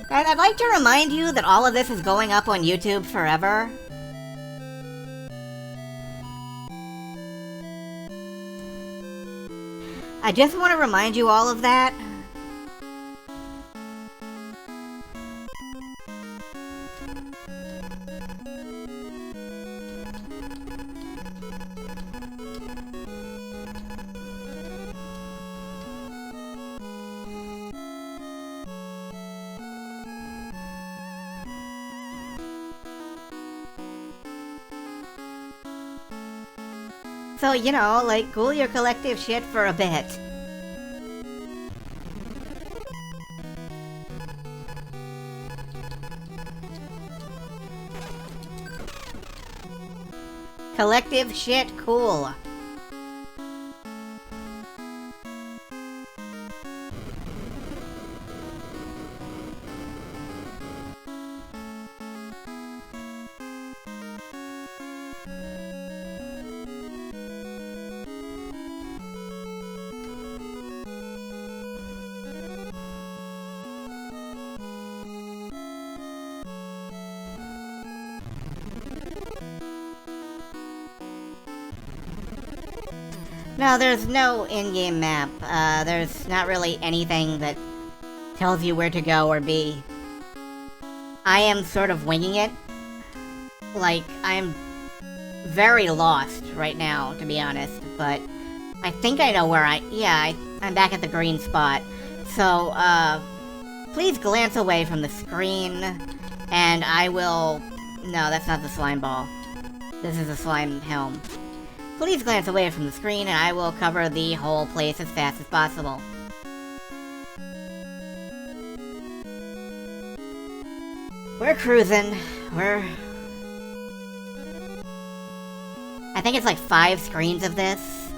Guys, I'd like to remind you that all of this is going up on YouTube forever. I just want to remind you all of that. So, you know, like, cool your collective shit for a bit. Collective shit cool. No, there's no in-game map. There's not really anything that tells you where to go or be. I am sort of winging it. Like, I'm very lost right now, to be honest, but I think I know where I'm back at the green spot. So, please glance away from the screen, and I will... No, that's not the slime ball. This is a slime helm. Please glance away from the screen, and I will cover the whole place as fast as possible. We're cruising. I think it's like 5 screens of this,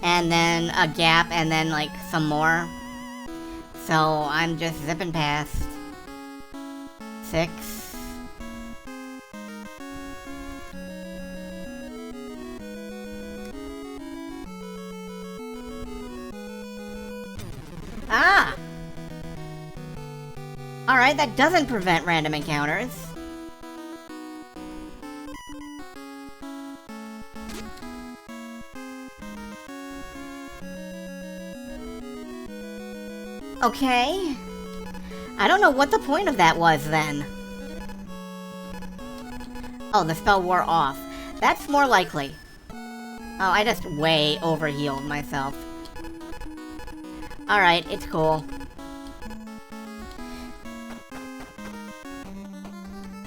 and then a gap, and then like some more. So I'm just zipping past. 6. Ah! Alright, that doesn't prevent random encounters. Okay. I don't know what the point of that was then. Oh, the spell wore off. That's more likely. Oh, I just way overhealed myself. Alright, it's cool.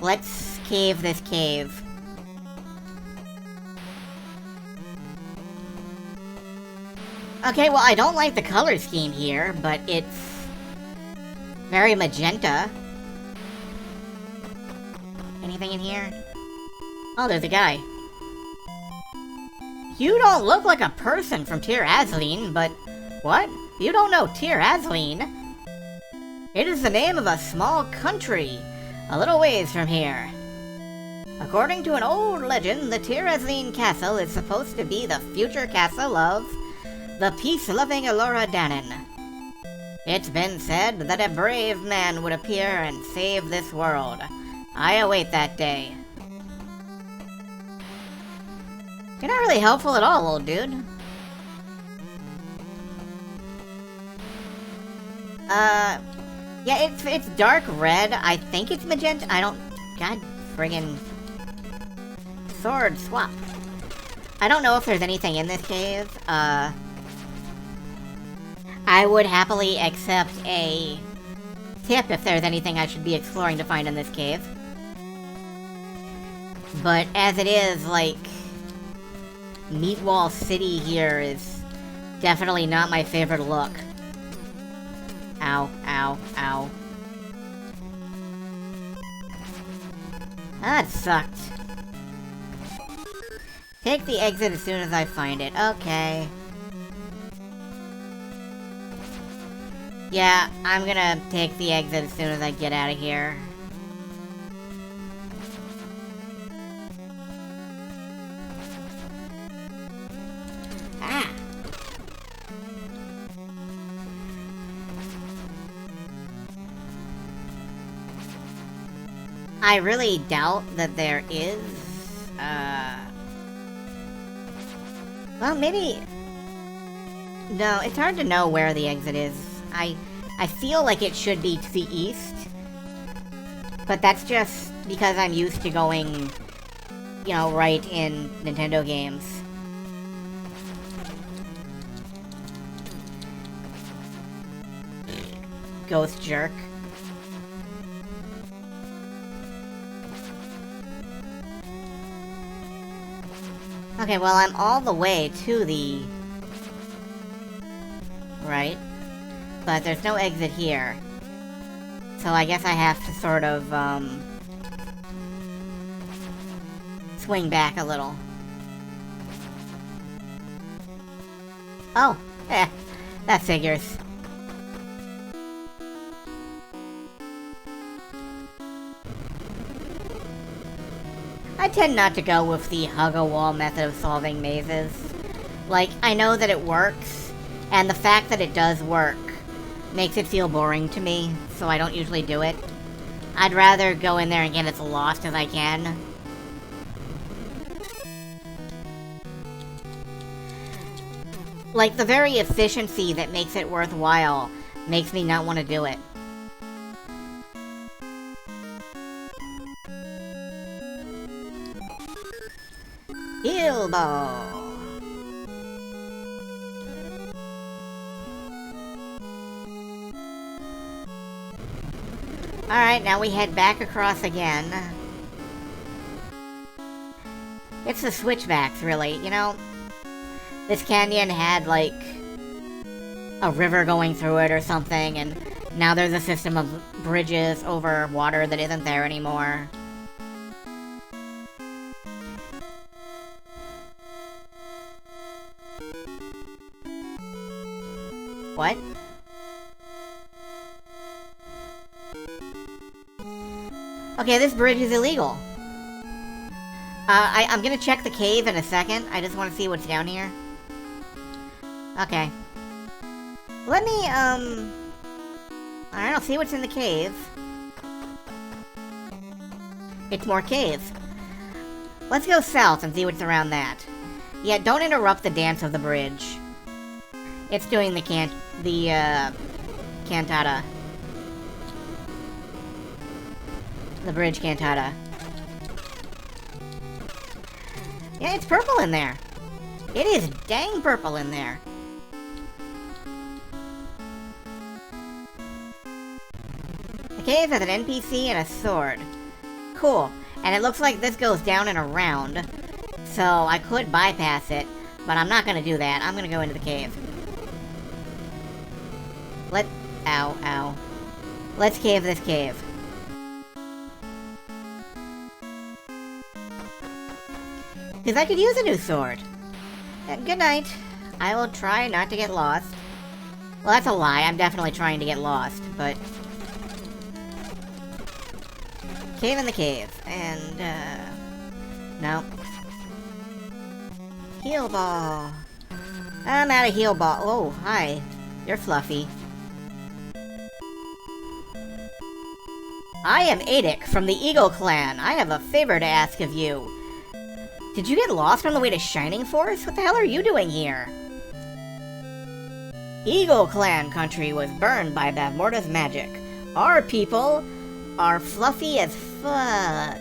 Let's cave this cave. Okay, well, I don't like the color scheme here, but it's very magenta. Anything in here? Oh, there's a guy. You don't look like a person from Tir Asleen, but... What? You don't know Tir Asleen? It is the name of a small country, a little ways from here. According to an old legend, the Tir Asleen Castle is supposed to be the future castle of the peace-loving Elora Danon. It's been said that a brave man would appear and save this world. I await that day. You're not really helpful at all, old dude. Yeah, it's dark red. I think it's magenta. I don't... God friggin... Sword swap. I don't know if there's anything in this cave. I would happily accept a tip if there's anything I should be exploring to find in this cave. But as it is, like... Meatwall City here is definitely not my favorite look. Ow, ow, ow. That sucked. Take the exit as soon as I find it. Okay. Yeah, I'm gonna take the exit as soon as I get out of here. Ah! I really doubt that there is, well, maybe... No, it's hard to know where the exit is. I feel like it should be to the east. But that's just because I'm used to going, you know, right in Nintendo games. Ghost jerk. Okay, well, I'm all the way to the... right. But there's no exit here. So I guess I have to sort of, swing back a little. Oh, that figures. I tend not to go with the hug-a-wall method of solving mazes. Like, I know that it works, and the fact that it does work makes it feel boring to me, so I don't usually do it. I'd rather go in there and get as lost as I can. Like, the very efficiency that makes it worthwhile makes me not want to do it. Heal ball. Alright, now we head back across again. It's the switchbacks, really. You know, this canyon had, like, a river going through it or something, and now there's a system of bridges over water that isn't there anymore. What? Okay, this bridge is illegal. I'm gonna check the cave in a second. I just want to see what's down here. Okay. Let me, Alright, I'll see what's in the cave. It's more caves. Let's go south and see what's around that. Yeah, don't interrupt the dance of the bridge. It's doing the cantata. The bridge cantata. Yeah, it's purple in there. It is dang purple in there. The cave has an NPC and a sword. Cool. And it looks like this goes down and around. So I could bypass it, but I'm not gonna do that. I'm gonna go into the cave. Ow. Let's cave this cave. Because I could use a new sword. Good night. I will try not to get lost. Well, that's a lie. I'm definitely trying to get lost, but... Cave in the cave. And, no. Heal ball. I'm out of heal ball. Oh, hi. You're fluffy. I am Adic from the Eagle Clan. I have a favor to ask of you. Did you get lost on the way to Shining Force? What the hell are you doing here? Eagle Clan country was burned by Bavmorda's magic. Our people are fluffy as fuck.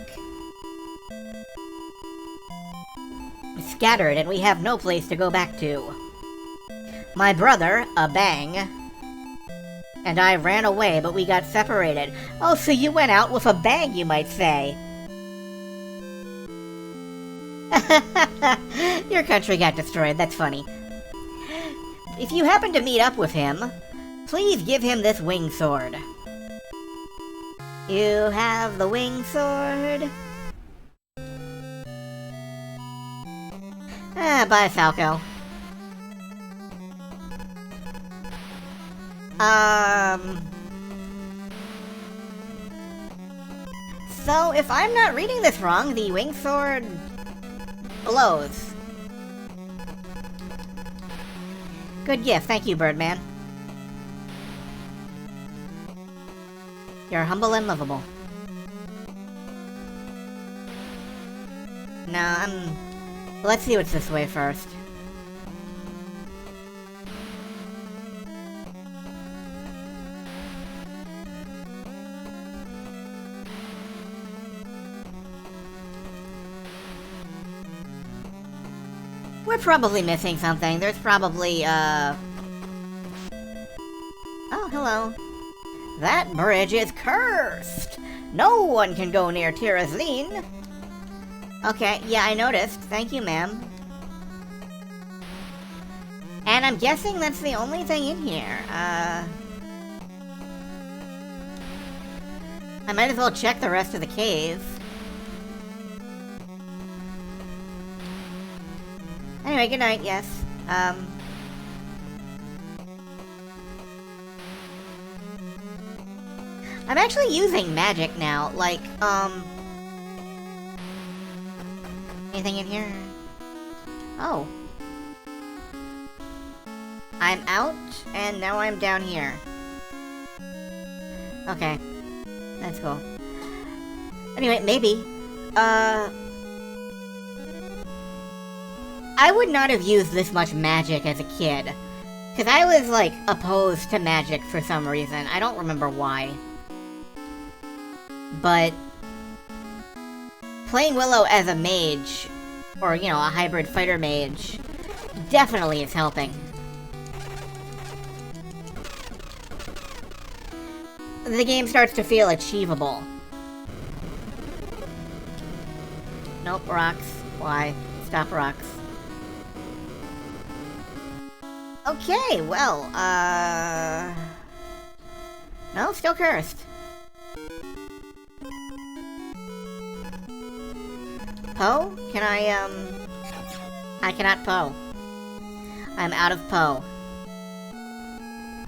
Scattered, and we have no place to go back to. My brother, a bang, and I ran away, but we got separated. Oh, so you went out with a bang, you might say. Your country got destroyed, that's funny. If you happen to meet up with him, please give him this wing sword. You have the wing sword. Bye, Falco. So, if I'm not reading this wrong, the wing sword blows. Good gift, thank you, Birdman. You're humble and lovable. Let's see what's this way first. We're probably missing something. There's probably, Oh, hello. That bridge is cursed! No one can go near Tirazline! Okay, yeah, I noticed. Thank you, ma'am. And I'm guessing that's the only thing in here. I might as well check the rest of the cave. Anyway, good night, yes. I'm actually using magic now, like, anything in here? Oh. I'm out, and now I'm down here. Okay. That's cool. Anyway, maybe. I would not have used this much magic as a kid. Because I was, like, opposed to magic for some reason. I don't remember why. But playing Willow as a mage, or, you know, a hybrid fighter mage, definitely is helping. The game starts to feel achievable. Nope, rocks. Why? Stop rocks. Okay, well, no, still cursed. Poe? Can I cannot Poe. I'm out of Poe.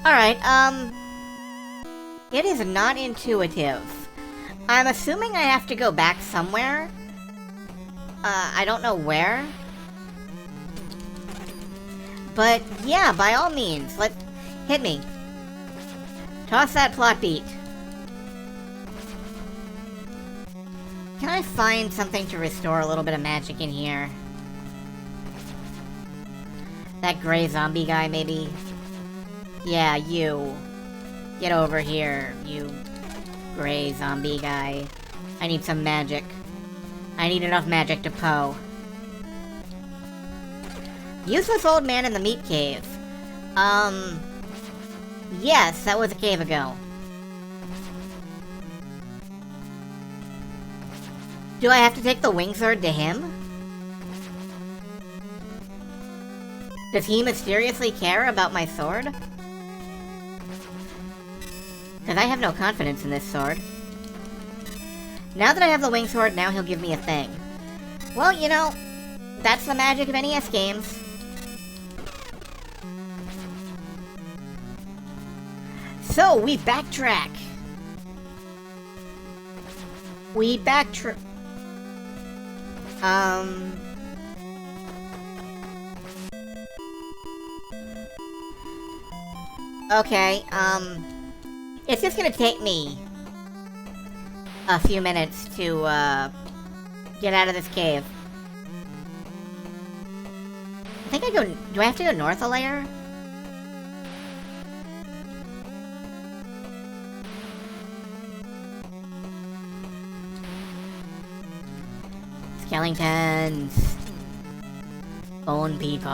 Alright, it is not intuitive. I'm assuming I have to go back somewhere. I don't know where. But, yeah, by all means, hit me. Toss that plot beat. Can I find something to restore a little bit of magic in here? That gray zombie guy, maybe? Yeah, you. Get over here, you gray zombie guy. I need some magic. I need enough magic to Poe. Useless old man in the meat cave. Yes, that was a cave ago. Do I have to take the wing sword to him? Does he mysteriously care about my sword? Because I have no confidence in this sword. Now that I have the wing sword, now he'll give me a thing. Well, you know, that's the magic of NES games. So, we backtrack. Okay, it's just gonna take me a few minutes to, get out of this cave. I think do I have to go north a layer? Skeletons. Bone people.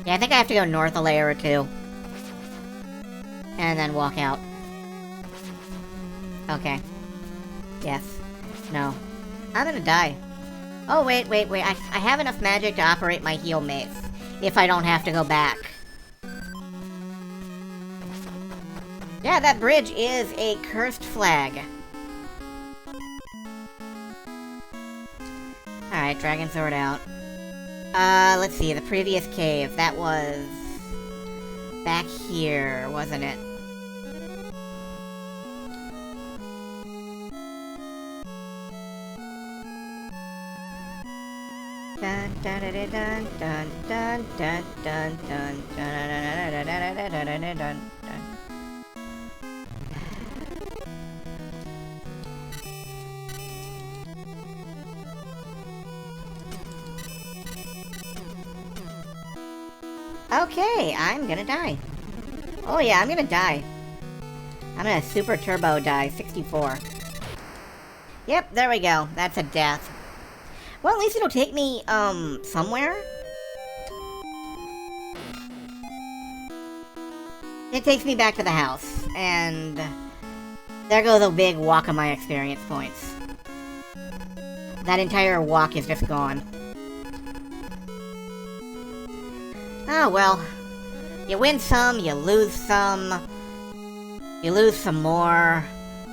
Yeah, I think I have to go north a layer or two. And then walk out. Okay. Yes. No. I'm gonna die. Oh, wait. I have enough magic to operate my heal mace. If I don't have to go back. Yeah, that bridge is a cursed flag. Alright, dragon sword out. Let's see, the previous cave, that was back here, wasn't it? Dun dun dun dun dun dun dun dun dun dun dun dun dun. Okay, I'm gonna die. Oh yeah, I'm gonna die. I'm gonna super turbo die, 64. Yep, there we go. That's a death. Well, at least it'll take me, somewhere. It takes me back to the house, and there goes a big walk of my experience points. That entire walk is just gone. Oh, well. You win some, you lose some. You lose some more.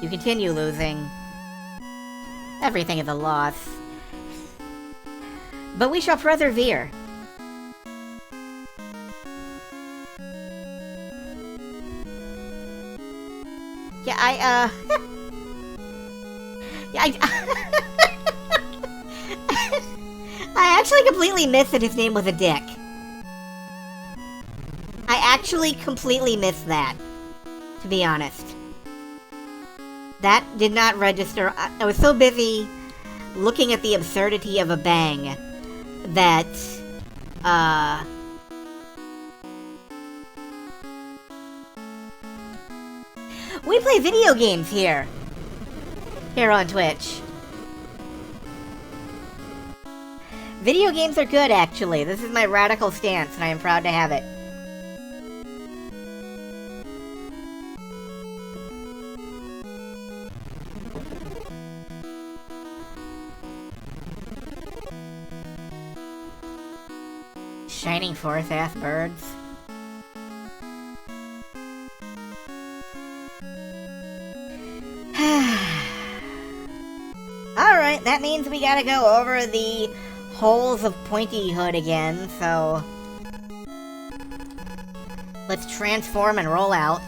You continue losing. Everything is a loss. But we shall persevere. Yeah, yeah, I actually completely missed that his name was a dick. I actually completely missed that, to be honest. That did not register. I was so busy looking at the absurdity of a bang that, we play video games here on Twitch. Video games are good, actually. This is my radical stance, and I am proud to have it. Shining forth-ass birds. Alright, that means we gotta go over the holes of Pointy Hood again, so... let's transform and roll out.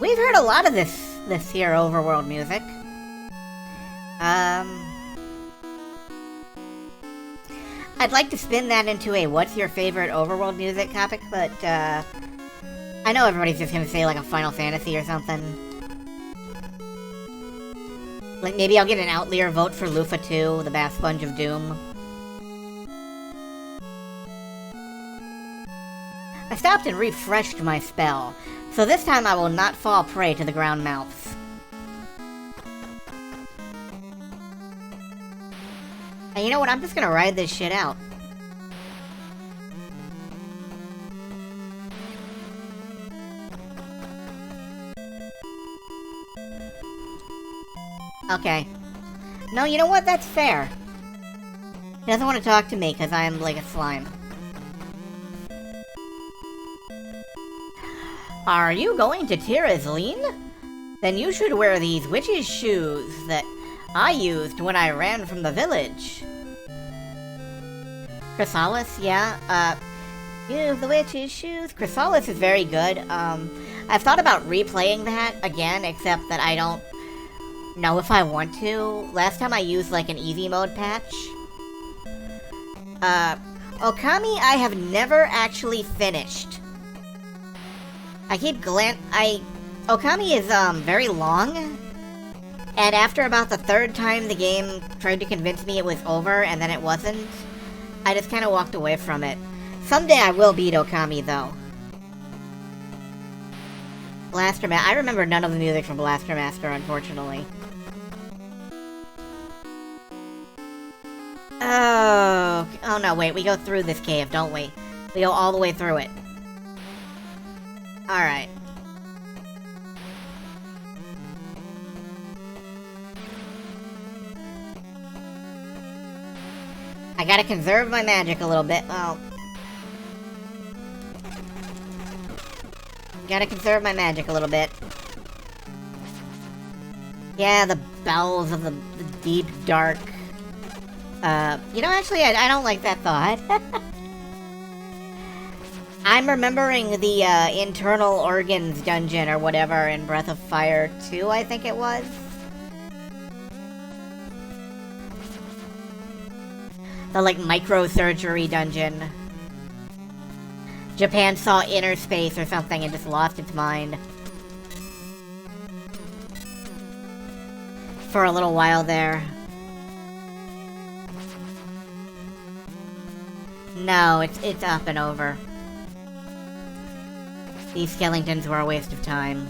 We've heard a lot of this here overworld music. I'd like to spin that into a what's your favorite overworld music topic, but I know everybody's just gonna say like a Final Fantasy or something. Like maybe I'll get an Outlier vote for Lufa 2, the Bath Sponge of Doom. I stopped and refreshed my spell, so this time I will not fall prey to the ground mouths. And you know what, I'm just gonna ride this shit out. Okay. No, you know what, that's fair. He doesn't want to talk to me because I'm like a slime. Are you going to Tirazline? Then you should wear these witch's shoes that I used when I ran from the village. Chrysalis, yeah, use the witch's shoes. Chrysalis is very good. I've thought about replaying that again, except that I don't know if I want to. Last time I used like an easy mode patch. Okami I have never actually finished. I keep Okami is very long, and after about the third time the game tried to convince me it was over and then it wasn't, I just kind of walked away from it. Someday I will beat Okami though. Blaster Master, I remember none of the music from Blaster Master, unfortunately. Oh no, wait, we go through this cave, don't we? We go all the way through it. Alright. I gotta conserve my magic a little bit. Well, gotta conserve my magic a little bit. Yeah, the bowels of the deep, dark. You know, actually, I don't like that thought. I'm remembering the internal organs dungeon or whatever in Breath of Fire 2, I think it was. The, like, microsurgery dungeon. Japan saw inner space or something and just lost its mind. For a little while there. No, it's up and over. These skeletons were a waste of time.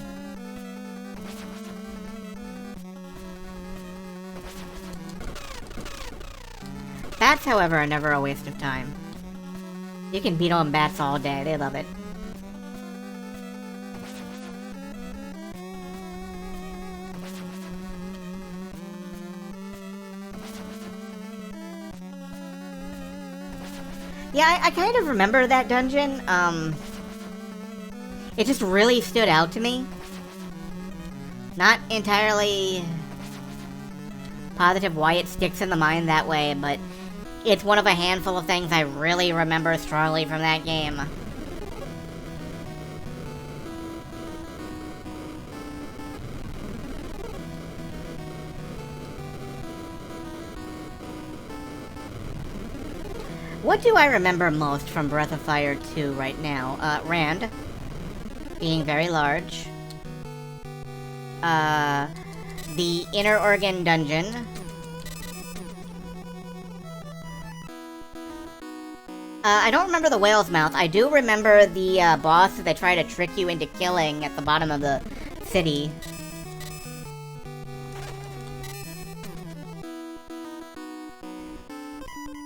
Bats, however, are never a waste of time. You can beat on bats all day, they love it. Yeah, I kind of remember that dungeon. It just really stood out to me. Not entirely positive why it sticks in the mind that way, but it's one of a handful of things I really remember strongly from that game. What do I remember most from Breath of Fire 2 right now? Rand being very large. The Inner Organ Dungeon. I don't remember the whale's mouth. I do remember the boss that they try to trick you into killing at the bottom of the city.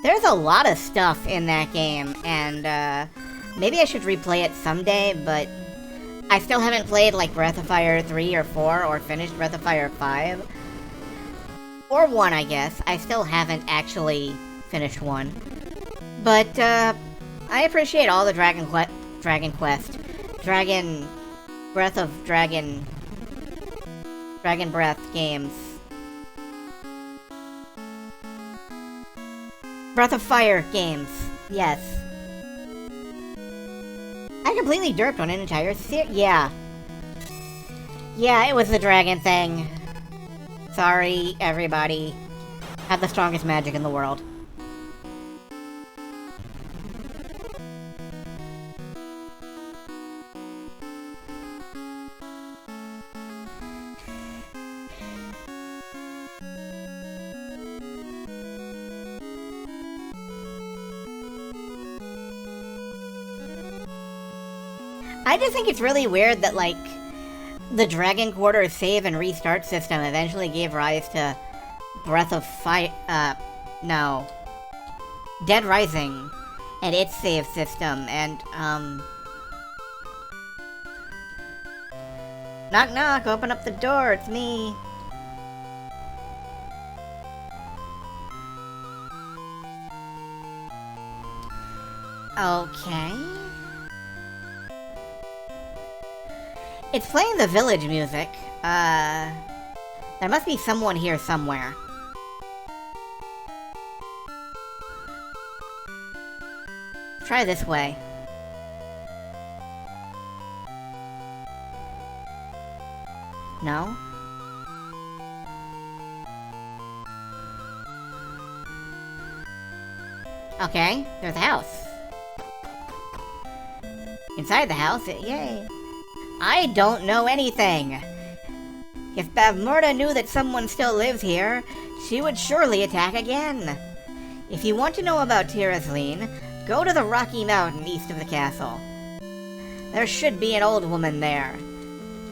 There's a lot of stuff in that game, and maybe I should replay it someday, but I still haven't played like Breath of Fire 3 or 4 or finished Breath of Fire 5. Or 1, I guess. I still haven't actually finished 1. But, I appreciate all the Dragon Breath games. Breath of Fire games, yes. I completely derped on an entire series. Yeah. Yeah, it was the dragon thing. Sorry, everybody. Have the strongest magic in the world. I just think it's really weird that, like, the Dragon Quarter save and restart system eventually gave rise to Breath of Fire, no. Dead Rising and its save system, and, knock knock, open up the door, it's me. Okay. It's playing the village music. There must be someone here somewhere. Try this way. No? Okay, there's a house. Inside the house, yay. I don't know anything. If Bavmorda knew that someone still lives here, she would surely attack again. If you want to know about Tirazleen, go to the Rocky Mountain east of the castle. There should be an old woman there.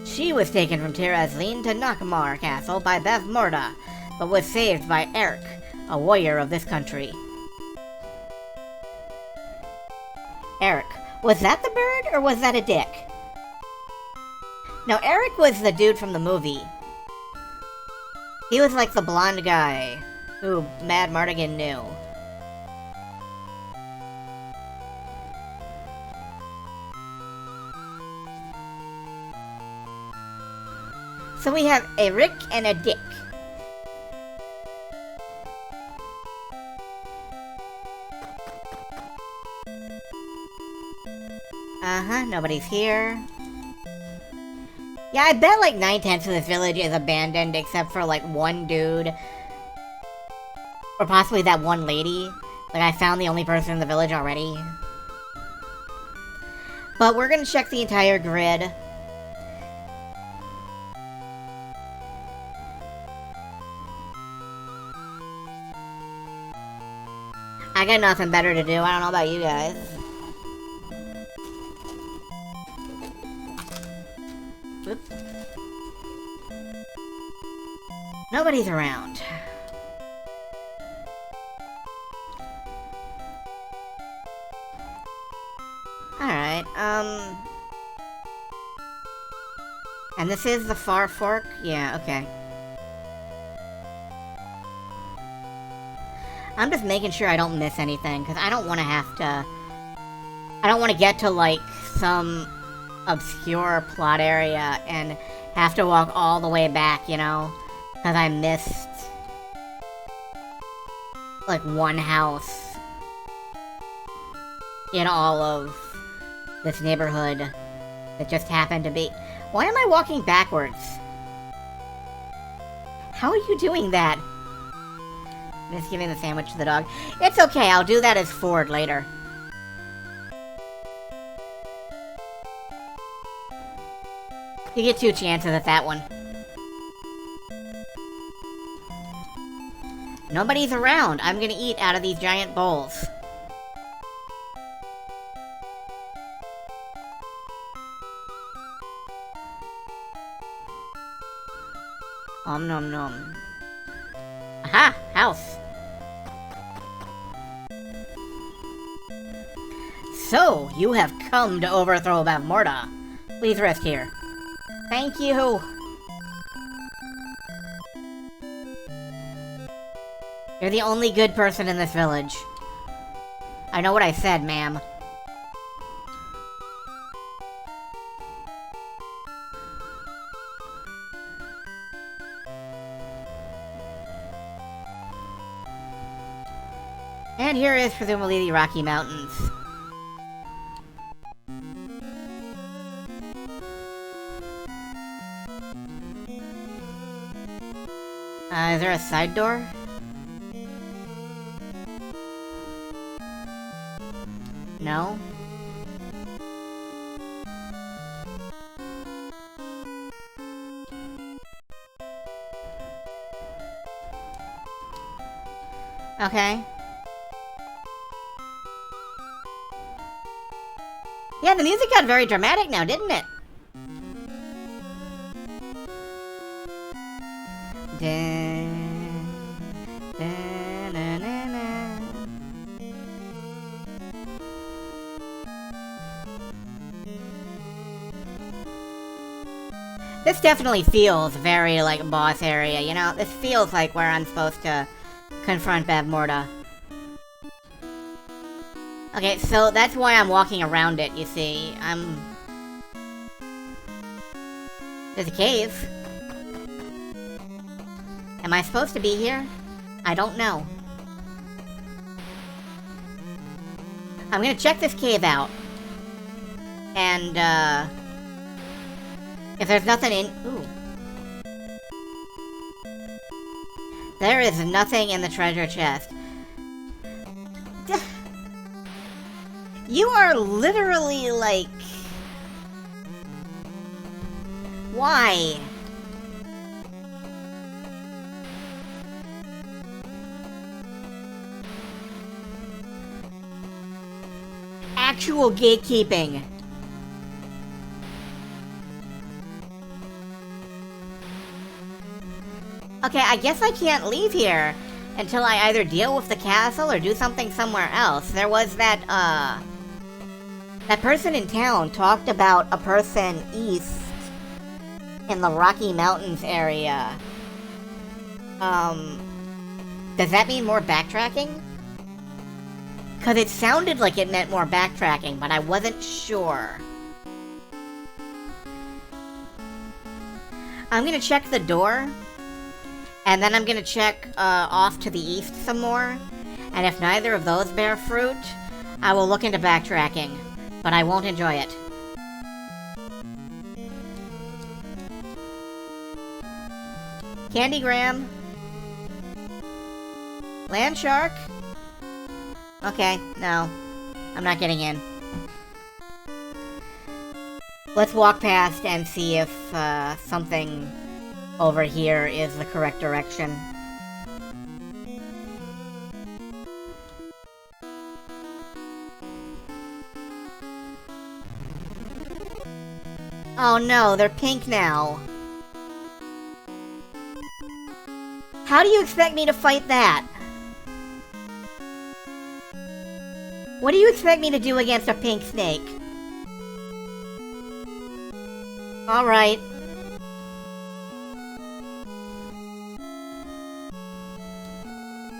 She was taken from Tirazleen to Nockmar Castle by Bavmorda, but was saved by Eric, a warrior of this country. Eric, was that the bird, or was that a dick? No, Eric was the dude from the movie. He was like the blonde guy who Mad Mardigan knew. So we have a Rick and a Dick. Uh-huh, nobody's here. Yeah, I bet like 9/10 of this village is abandoned except for like one dude. Or possibly that one lady. Like I found the only person in the village already. But we're gonna check the entire grid. I got nothing better to do. I don't know about you guys. Whoop. Nobody's around. Alright, and this is the Far Fork? Yeah, okay. I'm just making sure I don't miss anything, because I don't want to have to... I don't want to get to, like, some obscure plot area and have to walk all the way back, you know? Because I missed... like, one house in all of this neighborhood that just happened to be... Why am I walking backwards? How are you doing that? Just giving the sandwich to the dog. It's okay, I'll do that as Ford later. You get 2 chances at that one. Nobody's around. I'm gonna eat out of these giant bowls. Om nom nom. Aha! House! So, you have come to overthrow Bavmorda. Please rest here. Thank you! You're the only good person in this village. I know what I said, ma'am. And here is presumably the Rocky Mountains. Is there a side door? No? Okay. Yeah, the music got very dramatic now, didn't it? This definitely feels very like boss area, you know? This feels like where I'm supposed to confront Bavmorda. Okay, so that's why I'm walking around it, you see. There's a cave. Am I supposed to be here? I don't know. I'm gonna check this cave out. And, if there's nothing in... Ooh. There is nothing in the treasure chest. You are literally, like... Why? Actual gatekeeping. Okay, I guess I can't leave here until I either deal with the castle or do something somewhere else. There was that person in town talked about a person east in the Rocky Mountains area. Does that mean more backtracking? Because it sounded like it meant more backtracking, but I wasn't sure. I'm gonna check the door. And then I'm gonna check off to the east some more. And if neither of those bear fruit, I will look into backtracking. But I won't enjoy it. Candygram. Land shark? Okay, no. I'm not getting in. Let's walk past and see if something over here is the correct direction. Oh no, they're pink now. How do you expect me to fight that? What do you expect me to do against a pink snake? Alright.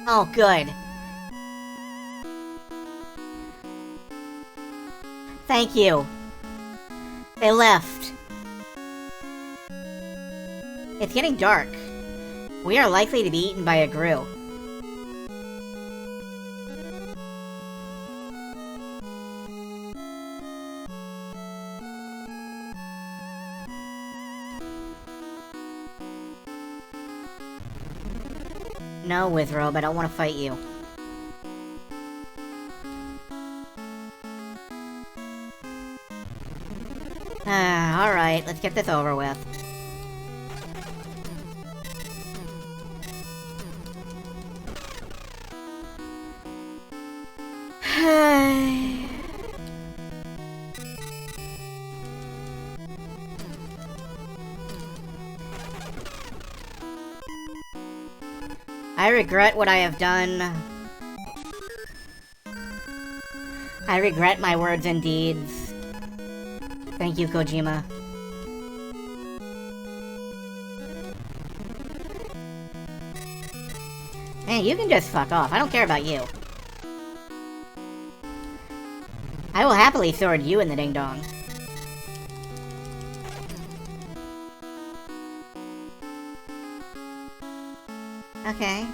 Oh, good. Thank you. They left. It's getting dark. We are likely to be eaten by a grue. No, Withrobe, I don't want to fight you. Alright, let's get this over with. I regret what I have done. I regret my words and deeds. Thank you, Kojima. Man, you can just fuck off. I don't care about you. I will happily sword you in the ding-dong. Okay.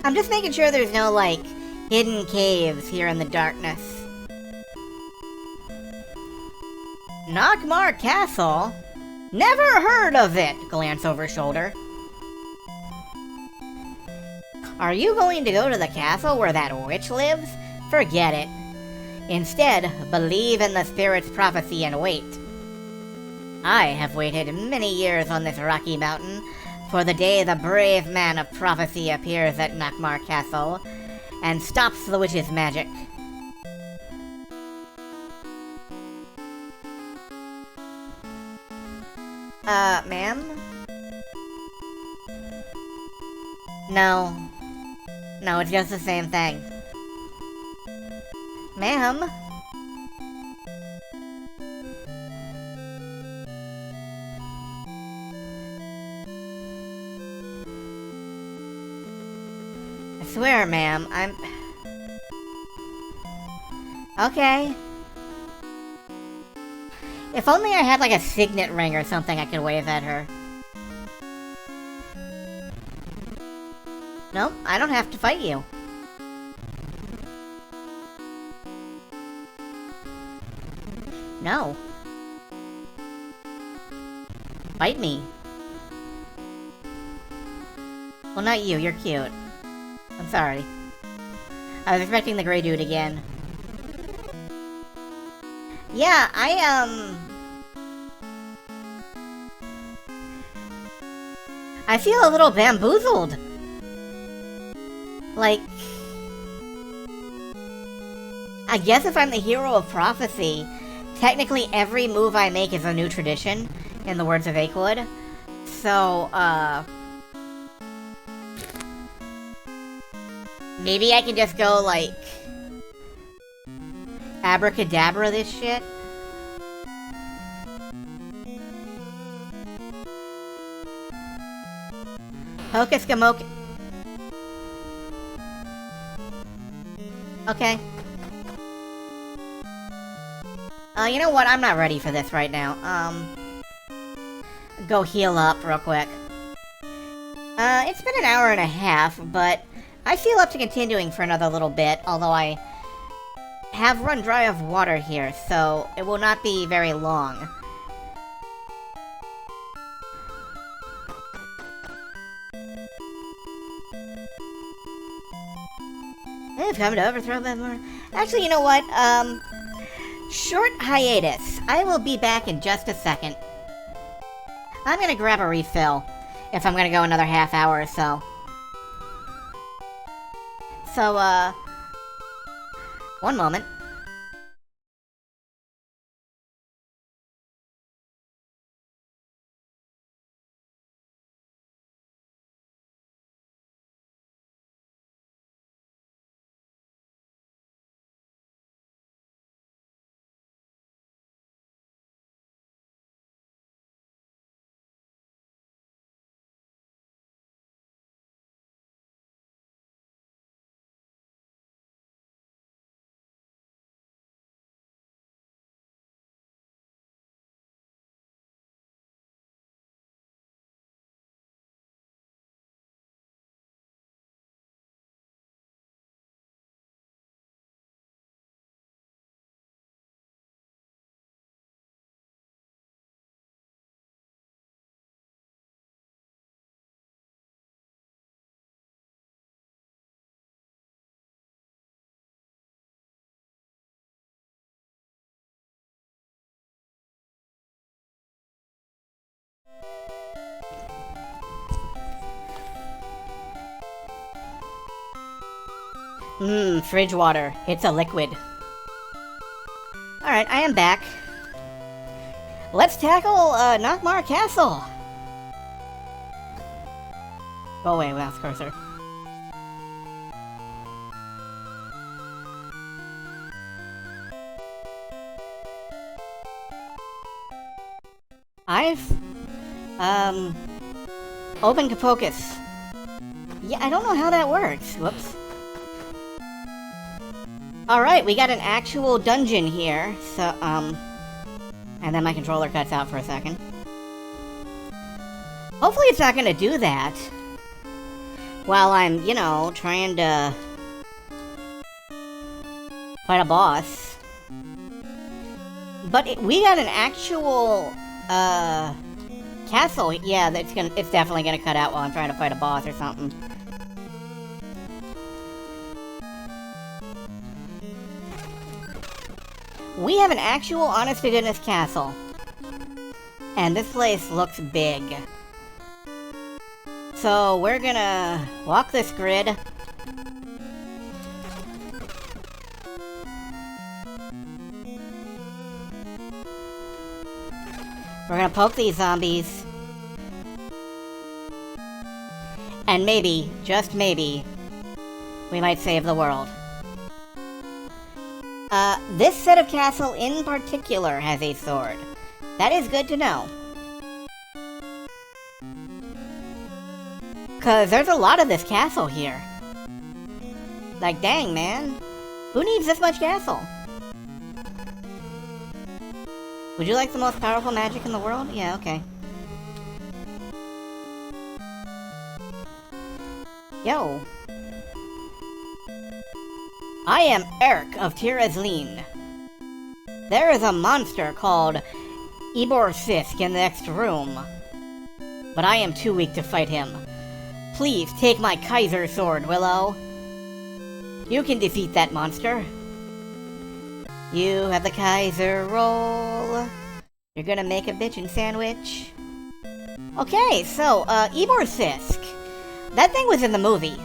I'm just making sure there's no, like, hidden caves here in the darkness. Nockmar Castle? Never heard of it! Glance over shoulder. Are you going to go to the castle where that witch lives? Forget it. Instead, believe in the spirit's prophecy and wait. I have waited many years on this rocky mountain for the day the brave man of prophecy appears at Nockmar Castle and stops the witch's magic. Ma'am? No. No, it's just the same thing. Ma'am? I swear, ma'am, I'm... Okay. If only I had, like, a signet ring or something I could wave at her. Nope, I don't have to fight you. No. Fight me. Well, not you, you're cute. I'm sorry. I was expecting the gray dude again. Yeah, I feel a little bamboozled. Like... I guess if I'm the hero of prophecy, technically every move I make is a new tradition, in the words of Akewood. So, maybe I can just go, like... abracadabra this shit? Hocus Gamoke. Okay. You know what? I'm not ready for this right now. Go heal up real quick. It's been an hour and a half, but I feel up to continuing for another little bit, although I have run dry of water here, so it will not be very long. I've come to overthrow them more. Actually, you know what? Short hiatus. I will be back in just a second. I'm gonna grab a refill if I'm gonna go another half hour or so. So, one moment. Fridge water. It's a liquid. Alright, I am back. Let's tackle, Knockmar Castle! Go away, mouse cursor. I've, open focus. Yeah, I don't know how that works. Whoops. Alright, we got an actual dungeon here, so, and then my controller cuts out for a second. Hopefully it's not gonna do that while I'm, you know, trying to fight a boss. But we got an actual, castle. Yeah, it's definitely gonna cut out while I'm trying to fight a boss or something. We have an actual honest-to-goodness castle. And this place looks big. So we're gonna walk this grid. We're gonna poke these zombies. And maybe, just maybe, we might save the world. This set of castle in particular has a sword. That is good to know. 'Cause there's a lot of this castle here. Like, dang, man. Who needs this much castle? Would you like the most powerful magic in the world? Yeah, okay. Yo. I am Eric of Tir-Azleen. There is a monster called Ibor Sisk in the next room, but I am too weak to fight him. Please take my Kaiser sword, Willow. You can defeat that monster. You have the Kaiser roll. You're gonna make a bitchin' sandwich. Okay, so, Ibor Sisk. That thing was in the movie.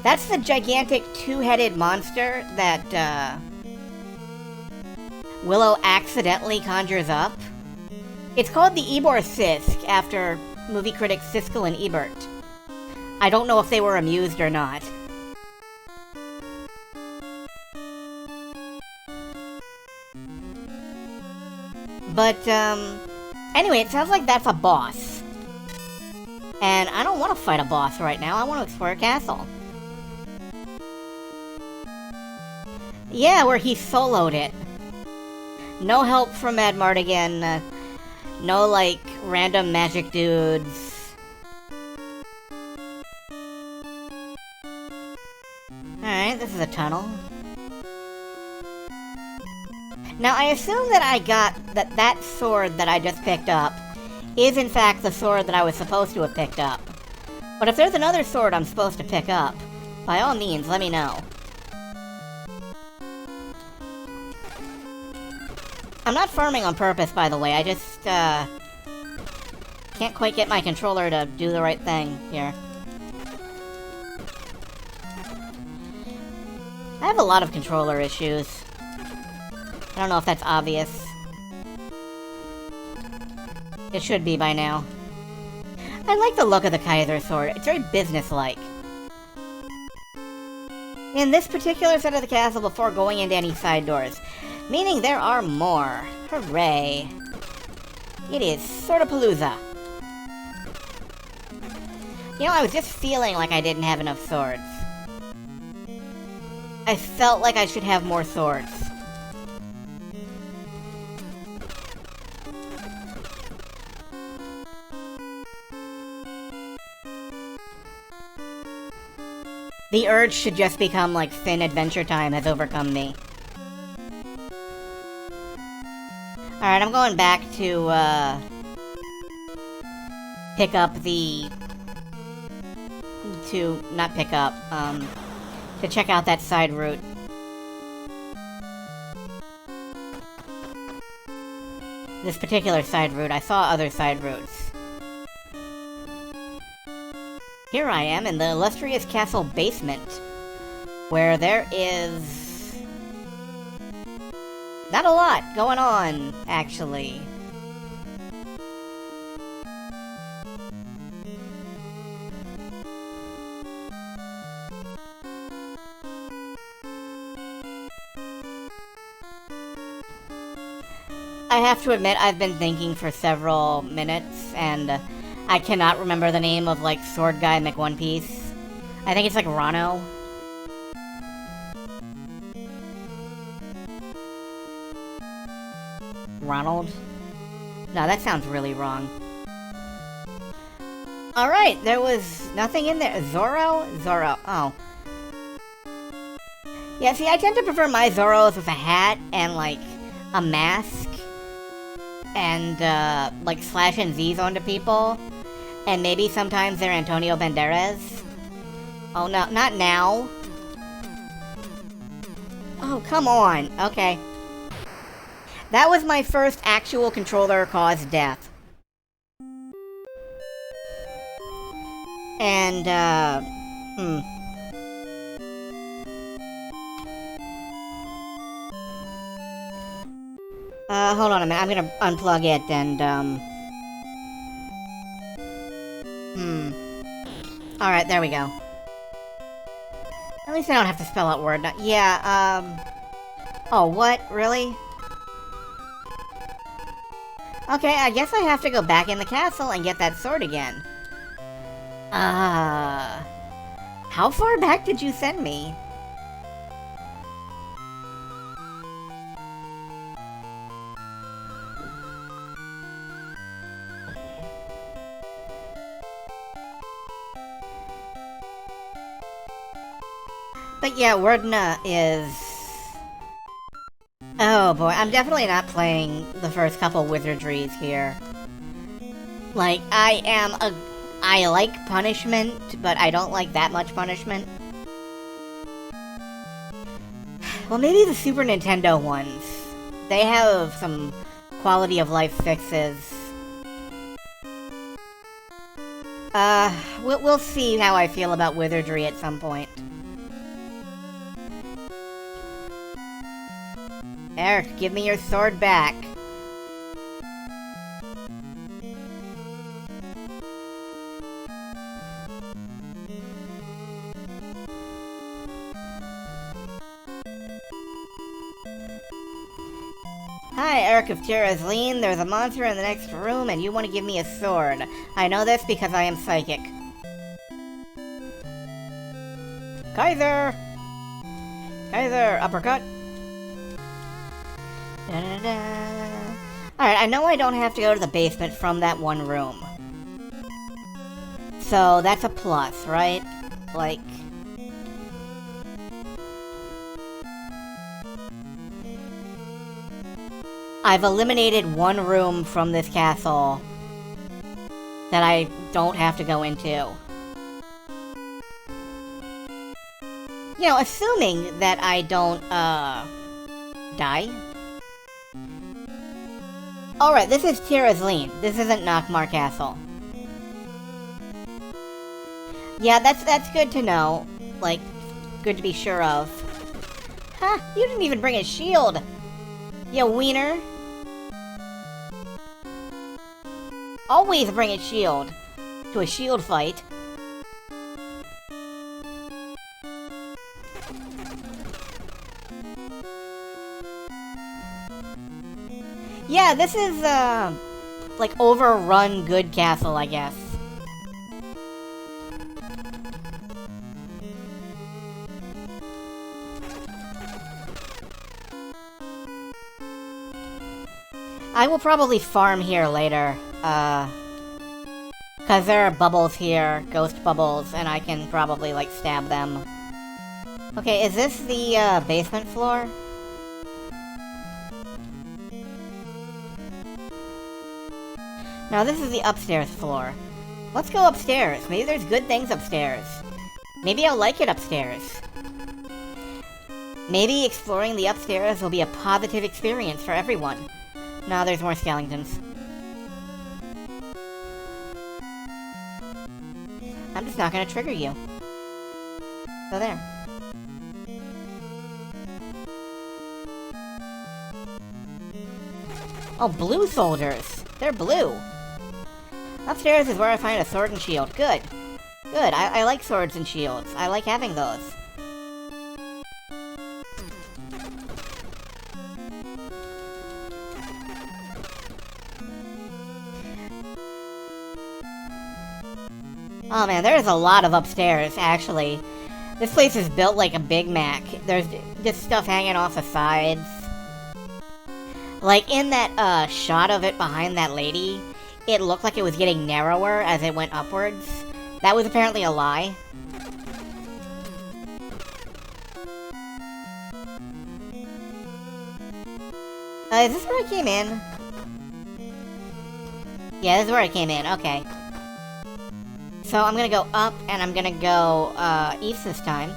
That's the gigantic two-headed monster that, Willow accidentally conjures up. It's called the Ibor Sisk, after movie critics Siskel and Ebert. I don't know if they were amused or not. But, anyway, it sounds like that's a boss. And I don't want to fight a boss right now, I want to explore a castle. Yeah, where he soloed it. No help from Mad Mardigan, no, like, random magic dudes. Alright, this is a tunnel. Now, I assume that I got that sword that I just picked up is in fact the sword that I was supposed to have picked up. But if there's another sword I'm supposed to pick up, by all means, let me know. I'm not farming on purpose, by the way, I just, can't quite get my controller to do the right thing here. I have a lot of controller issues. I don't know if that's obvious. It should be by now. I like the look of the Kaiser sword. It's very businesslike. In this particular set of the castle before going into any side doors. Meaning there are more. Hooray. It is sort of Palooza. You know, I was just feeling like I didn't have enough swords. I felt like I should have more swords. The urge to just become like Finn Adventure Time has overcome me. Alright, I'm going back to, pick up the... not pick up, to check out that side route. This particular side route. I saw other side routes. Here I am in the illustrious castle basement. where there is not a lot going on, actually. I have to admit, I've been thinking for several minutes, and I cannot remember the name of, like, Sword Guy McOnePiece. I think it's like Rano. Ronald? No, that sounds really wrong. Alright, there was nothing in there. Zorro? Zorro. Oh. Yeah, see, I tend to prefer my Zorros with a hat and, like, a mask. And, like, slashing Z's onto people. And maybe sometimes they're Antonio Banderas. Oh, no, not now. Oh, come on. Okay. That was my first actual controller-caused death. And, hold on a minute. I'm gonna unplug it and, Alright, there we go. At least I don't have to spell out word. Yeah, Oh, what? Really? Okay, I guess I have to go back in the castle and get that sword again. How far back did you send me? But yeah, Wordna is... Oh boy, I'm definitely not playing the first couple wizardries here. Like, I like punishment, but I don't like that much punishment. Well, maybe the Super Nintendo ones. They have some quality of life fixes. We'll see how I feel about wizardry at some point. Eric, give me your sword back. Hi, Eric of Terrazline. There's a monster in the next room and you want to give me a sword. I know this because I am psychic. Kaiser! Kaiser, uppercut. Alright, I know I don't have to go to the basement from that one room. So, that's a plus, right? Like... I've eliminated one room from this castle that I don't have to go into. You know, assuming that I don't, die? Alright, this is Terrazline. This isn't Nockmar Castle. Yeah, that's good to know. Like, good to be sure of. Huh, you didn't even bring a shield! You wiener. Always bring a shield to a shield fight. Yeah, this is, like, overrun good castle, I guess. I will probably farm here later, cause there are bubbles here, ghost bubbles, and I can probably, like, stab them. Okay, is this the, basement floor? No, this is the upstairs floor. Let's go upstairs. Maybe there's good things upstairs. Maybe I'll like it upstairs. Maybe exploring the upstairs will be a positive experience for everyone. No, there's more skeletons. I'm just not gonna trigger you. So there. Oh, blue soldiers. They're blue. Upstairs is where I find a sword and shield. Good. Good. I like swords and shields. I like having those. Oh man, there's a lot of upstairs, actually. This place is built like a Big Mac. There's just stuff hanging off the sides. Like, in that, shot of it behind that lady, it looked like it was getting narrower as it went upwards. That was apparently a lie. Is this where I came in? Yeah, this is where I came in, okay. So I'm gonna go up, and I'm gonna go, east this time.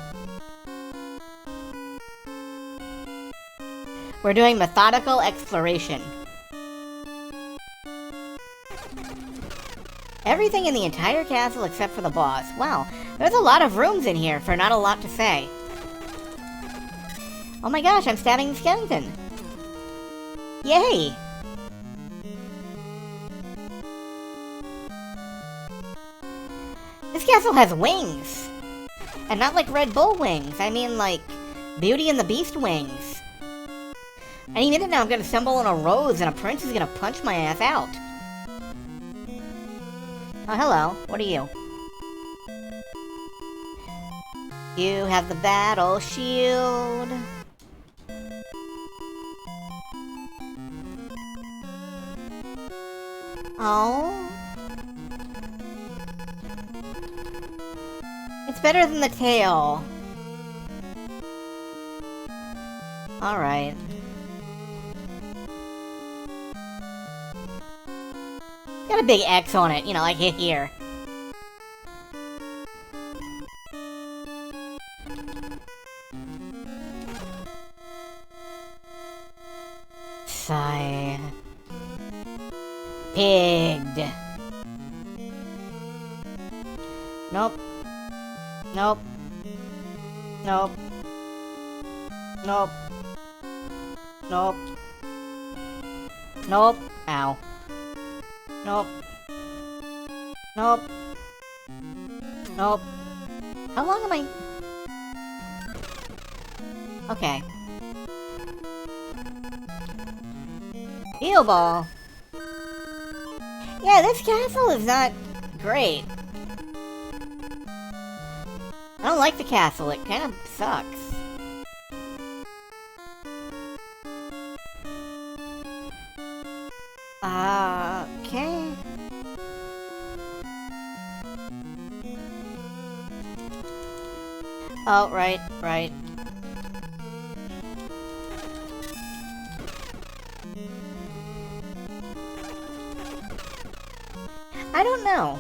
We're doing methodical exploration. Everything in the entire castle except for the boss. Wow, there's a lot of rooms in here for not a lot to say. Oh my gosh, I'm stabbing the skeleton. Yay! This castle has wings! And not like Red Bull wings, I mean like Beauty and the Beast wings. Any minute now I'm gonna stumble on a rose and a prince is gonna punch my ass out. Oh, hello. What are you? You have the battle shield. Oh. It's better than the tail. Alright. Got a big X on it, you know, like here. Sigh. Pigged. Nope. Nope. Nope. Nope. Nope. Nope. Ow. Nope. Nope. Nope. How long am I... Okay. Heal ball. Yeah, this castle is not great. I don't like the castle, it kind of sucks. Okay. Oh, right. I don't know.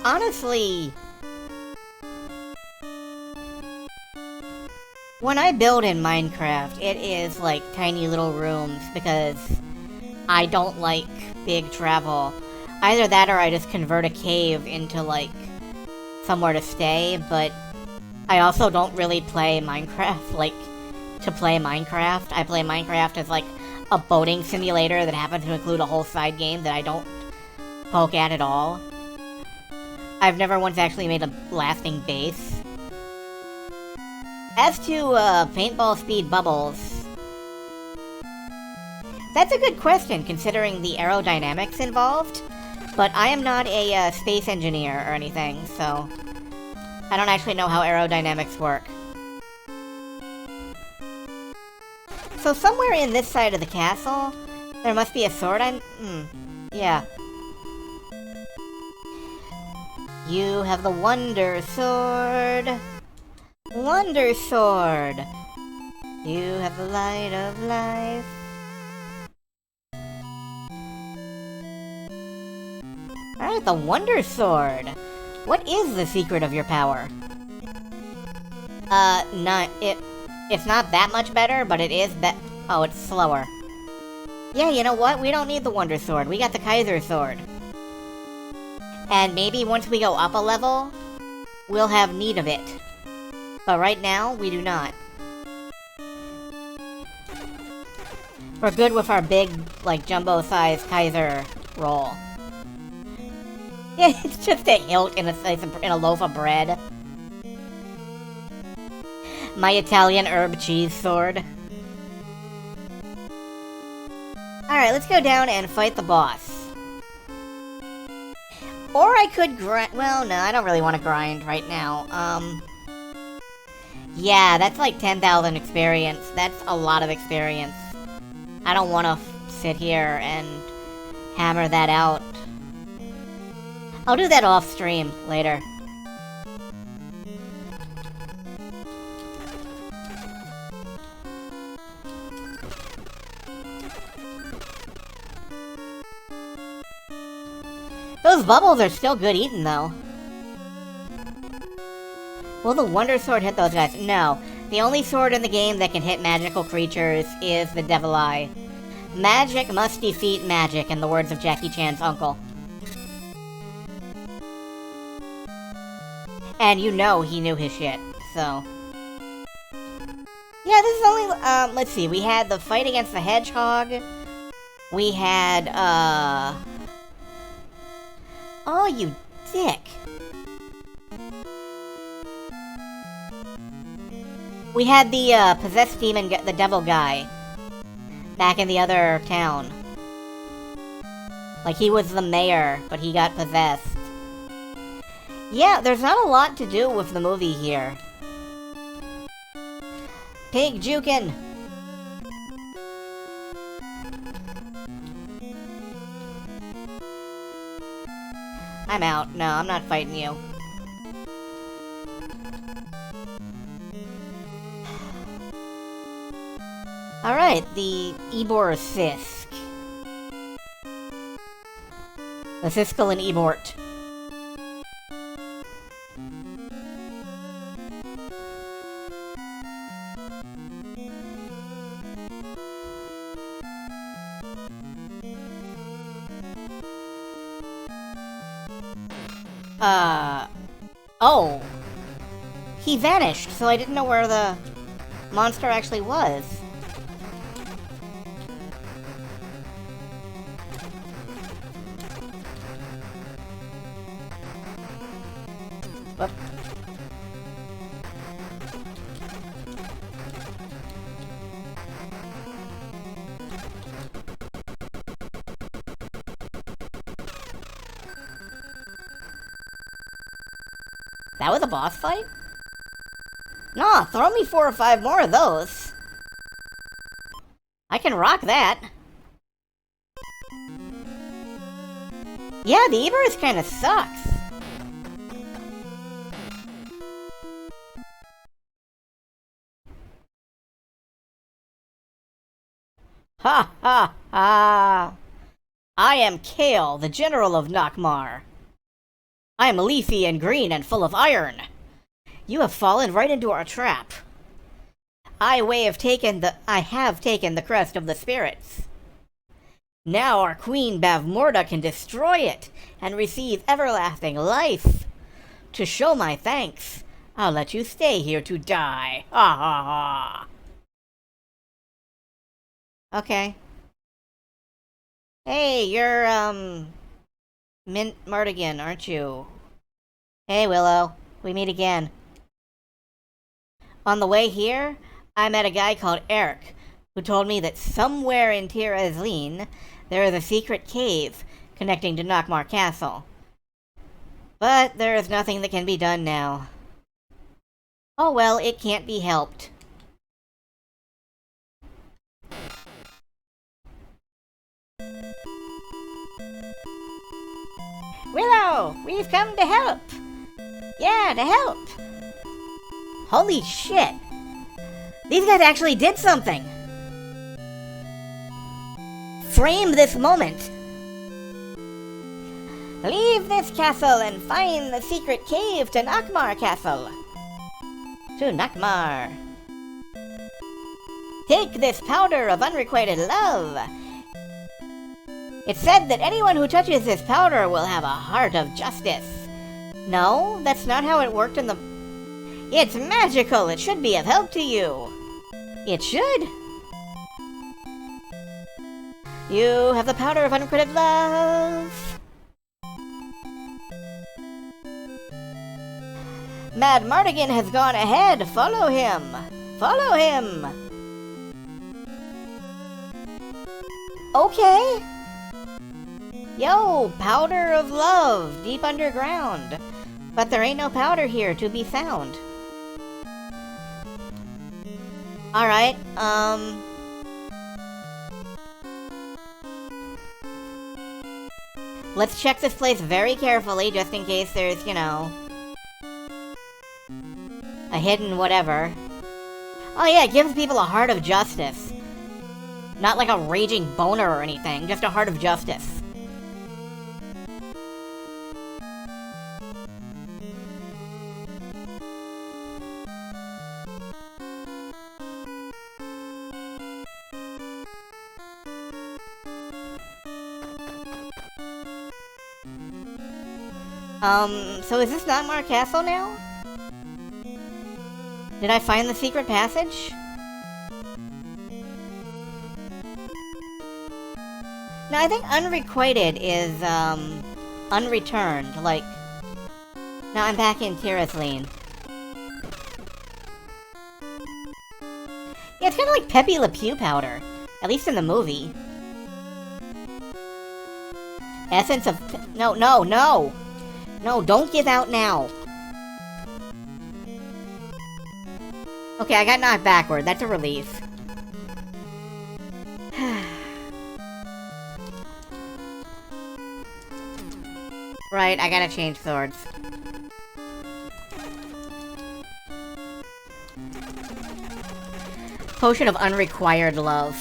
Honestly, when I build in Minecraft, it is like tiny little rooms because I don't like big travel. Either that or I just convert a cave into like somewhere to stay, but I also don't really play Minecraft like to play Minecraft. I play Minecraft as like a boating simulator that happens to include a whole side game that I don't poke at all. I've never once actually made a lasting base. As to paintball speed bubbles, that's a good question considering the aerodynamics involved, but I am not a space engineer or anything, so I don't actually know how aerodynamics work. So somewhere in this side of the castle, there must be a sword. Yeah. You have the Wonder Sword. Wonder Sword. You have the light of life. Alright, the Wonder Sword. What is the secret of your power? It's not that much better, but it is oh, it's slower. Yeah, you know what? We don't need the Wonder Sword. We got the Kaiser Sword. And maybe once we go up a level, we'll have need of it. But right now, we do not. We're good with our big, like, jumbo-sized Kaiser roll. Yeah, it's just a hilt in a loaf of bread. My Italian herb cheese sword. Alright, let's go down and fight the boss. Or I could grind... Well, no, I don't really want to grind right now. Yeah, that's like 10,000 experience. That's a lot of experience. I don't want to sit here and hammer that out. I'll do that off stream later. Those bubbles are still good eating, though. Will the Wonder Sword hit those guys? No. The only sword in the game that can hit magical creatures is the Devil Eye. Magic must defeat magic, in the words of Jackie Chan's uncle. And you know he knew his shit, so... Yeah, this is only... let's see. We had the fight against the hedgehog. We had, Oh, you dick. We had the, possessed demon, the devil guy. Back in the other town. Like, he was the mayor, but he got possessed. Yeah, there's not a lot to do with the movie here. Pig jukin'. I'm out. No, I'm not fighting you. Alright, the Ebor Sisk. The Siskel and Ebort. Oh. He vanished, so I didn't know where the monster actually was. Whoop. That was a boss fight? Nah, throw me 4 or 5 more of those. I can rock that. Yeah, the Ebers kinda sucks. Ha ha ha! I am Kale, the General of Nockmar. I am leafy and green and full of iron. You have fallen right into our trap. I have taken the crest of the spirits. Now our Queen Bavmorda can destroy it and receive everlasting life. To show my thanks, I'll let you stay here to die. Ha ha ha. Okay. Hey, you're, Mint Mardigan, aren't you? Hey, Willow. We meet again. On the way here, I met a guy called Eric, who told me that somewhere in Tir Azleen, there is a secret cave connecting to Nockmar Castle. But there is nothing that can be done now. Oh well, it can't be helped. Willow, we've come to help! Yeah, to help! Holy shit! These guys actually did something! Frame this moment! Leave this castle and find the secret cave to Nockmar Castle! To Nockmar! Take this powder of unrequited love! It's said that anyone who touches this powder will have a heart of justice. No, that's not how it worked in the... It's magical! It should be of help to you! It should! You have the powder of unrequited love! Mad Mardigan has gone ahead! Follow him! Follow him! Okay! Yo, powder of love, deep underground. But there ain't no powder here to be found. Alright, let's check this place very carefully, just in case there's, you know, a hidden whatever. Oh yeah, it gives people a heart of justice. Not like a raging boner or anything, just a heart of justice. So is this not Mar Castle now? Did I find the secret passage? No, I think unrequited is, unreturned, like... Now I'm back in Tirasleen. Yeah, it's kinda like Pepe Le Pew powder. At least in the movie. Essence of... No, no, no! No, don't give out now! Okay, I got knocked backward. That's a relief. Right, I gotta change swords. Potion of unrequired love.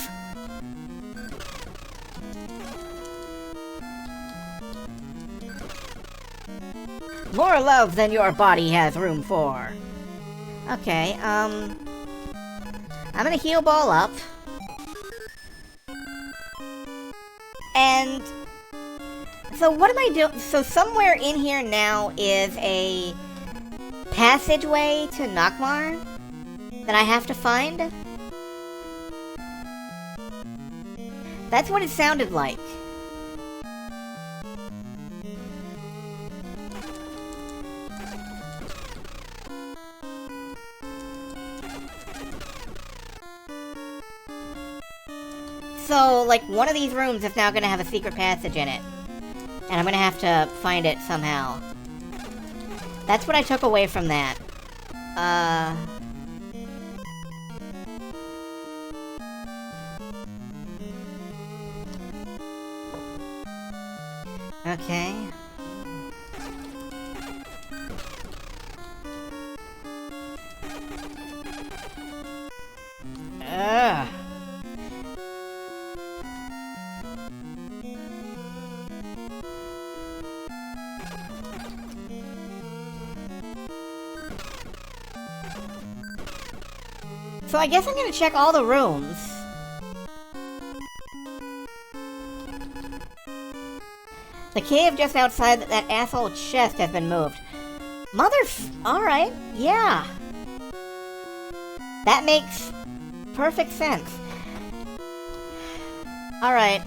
More love than your body has room for. Okay, I'm gonna heal ball up. And... so what am I doing? So somewhere in here now is a passageway to Nockmaar that I have to find. That's what it sounded like. So, like, one of these rooms is now gonna have a secret passage in it. And I'm gonna have to find it somehow. That's what I took away from that. Okay. Ugh. So I guess I'm gonna check all the rooms. The cave just outside that asshole chest has been moved. Alright, yeah. That makes perfect sense. Alright.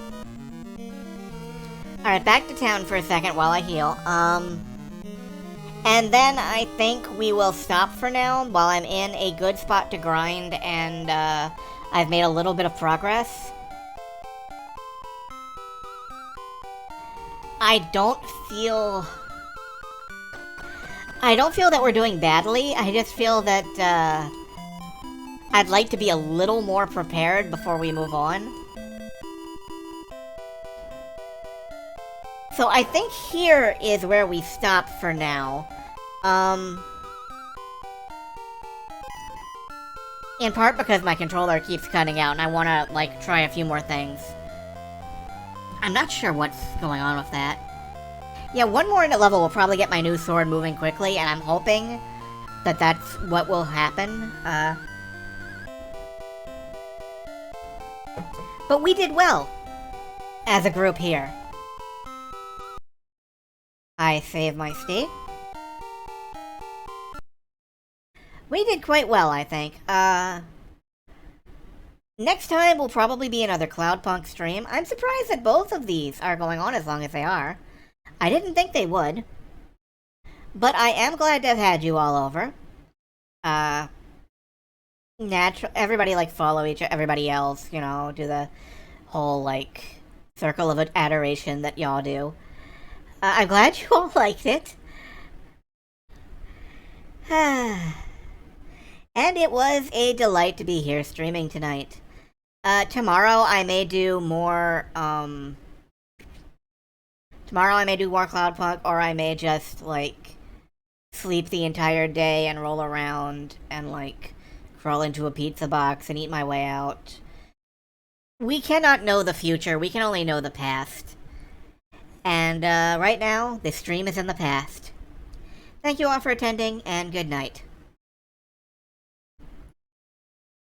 Alright, back to town for a second while I heal. And then I think we will stop for now while I'm in a good spot to grind and I've made a little bit of progress. I don't feel that we're doing badly. I just feel that I'd like to be a little more prepared before we move on. So I think here is where we stop for now. In part because my controller keeps cutting out and I want to, like, try a few more things. I'm not sure what's going on with that. Yeah, one more level will probably get my new sword moving quickly, and I'm hoping that that's what will happen. But we did well as a group here. I save my state. We did quite well, I think. Next time will probably be another Cloudpunk stream. I'm surprised that both of these are going on as long as they are. I didn't think they would. But I am glad to have had you all over. Everybody, like, follow everybody else, you know, do the whole, like, circle of adoration that y'all do. I'm glad you all liked it. And it was a delight to be here streaming tonight. Tomorrow I may do more, Cloudpunk, or I may just, like, sleep the entire day and roll around and, like, crawl into a pizza box and eat my way out. We cannot know the future, we can only know the past. And, right now, this stream is in the past. Thank you all for attending, and good night.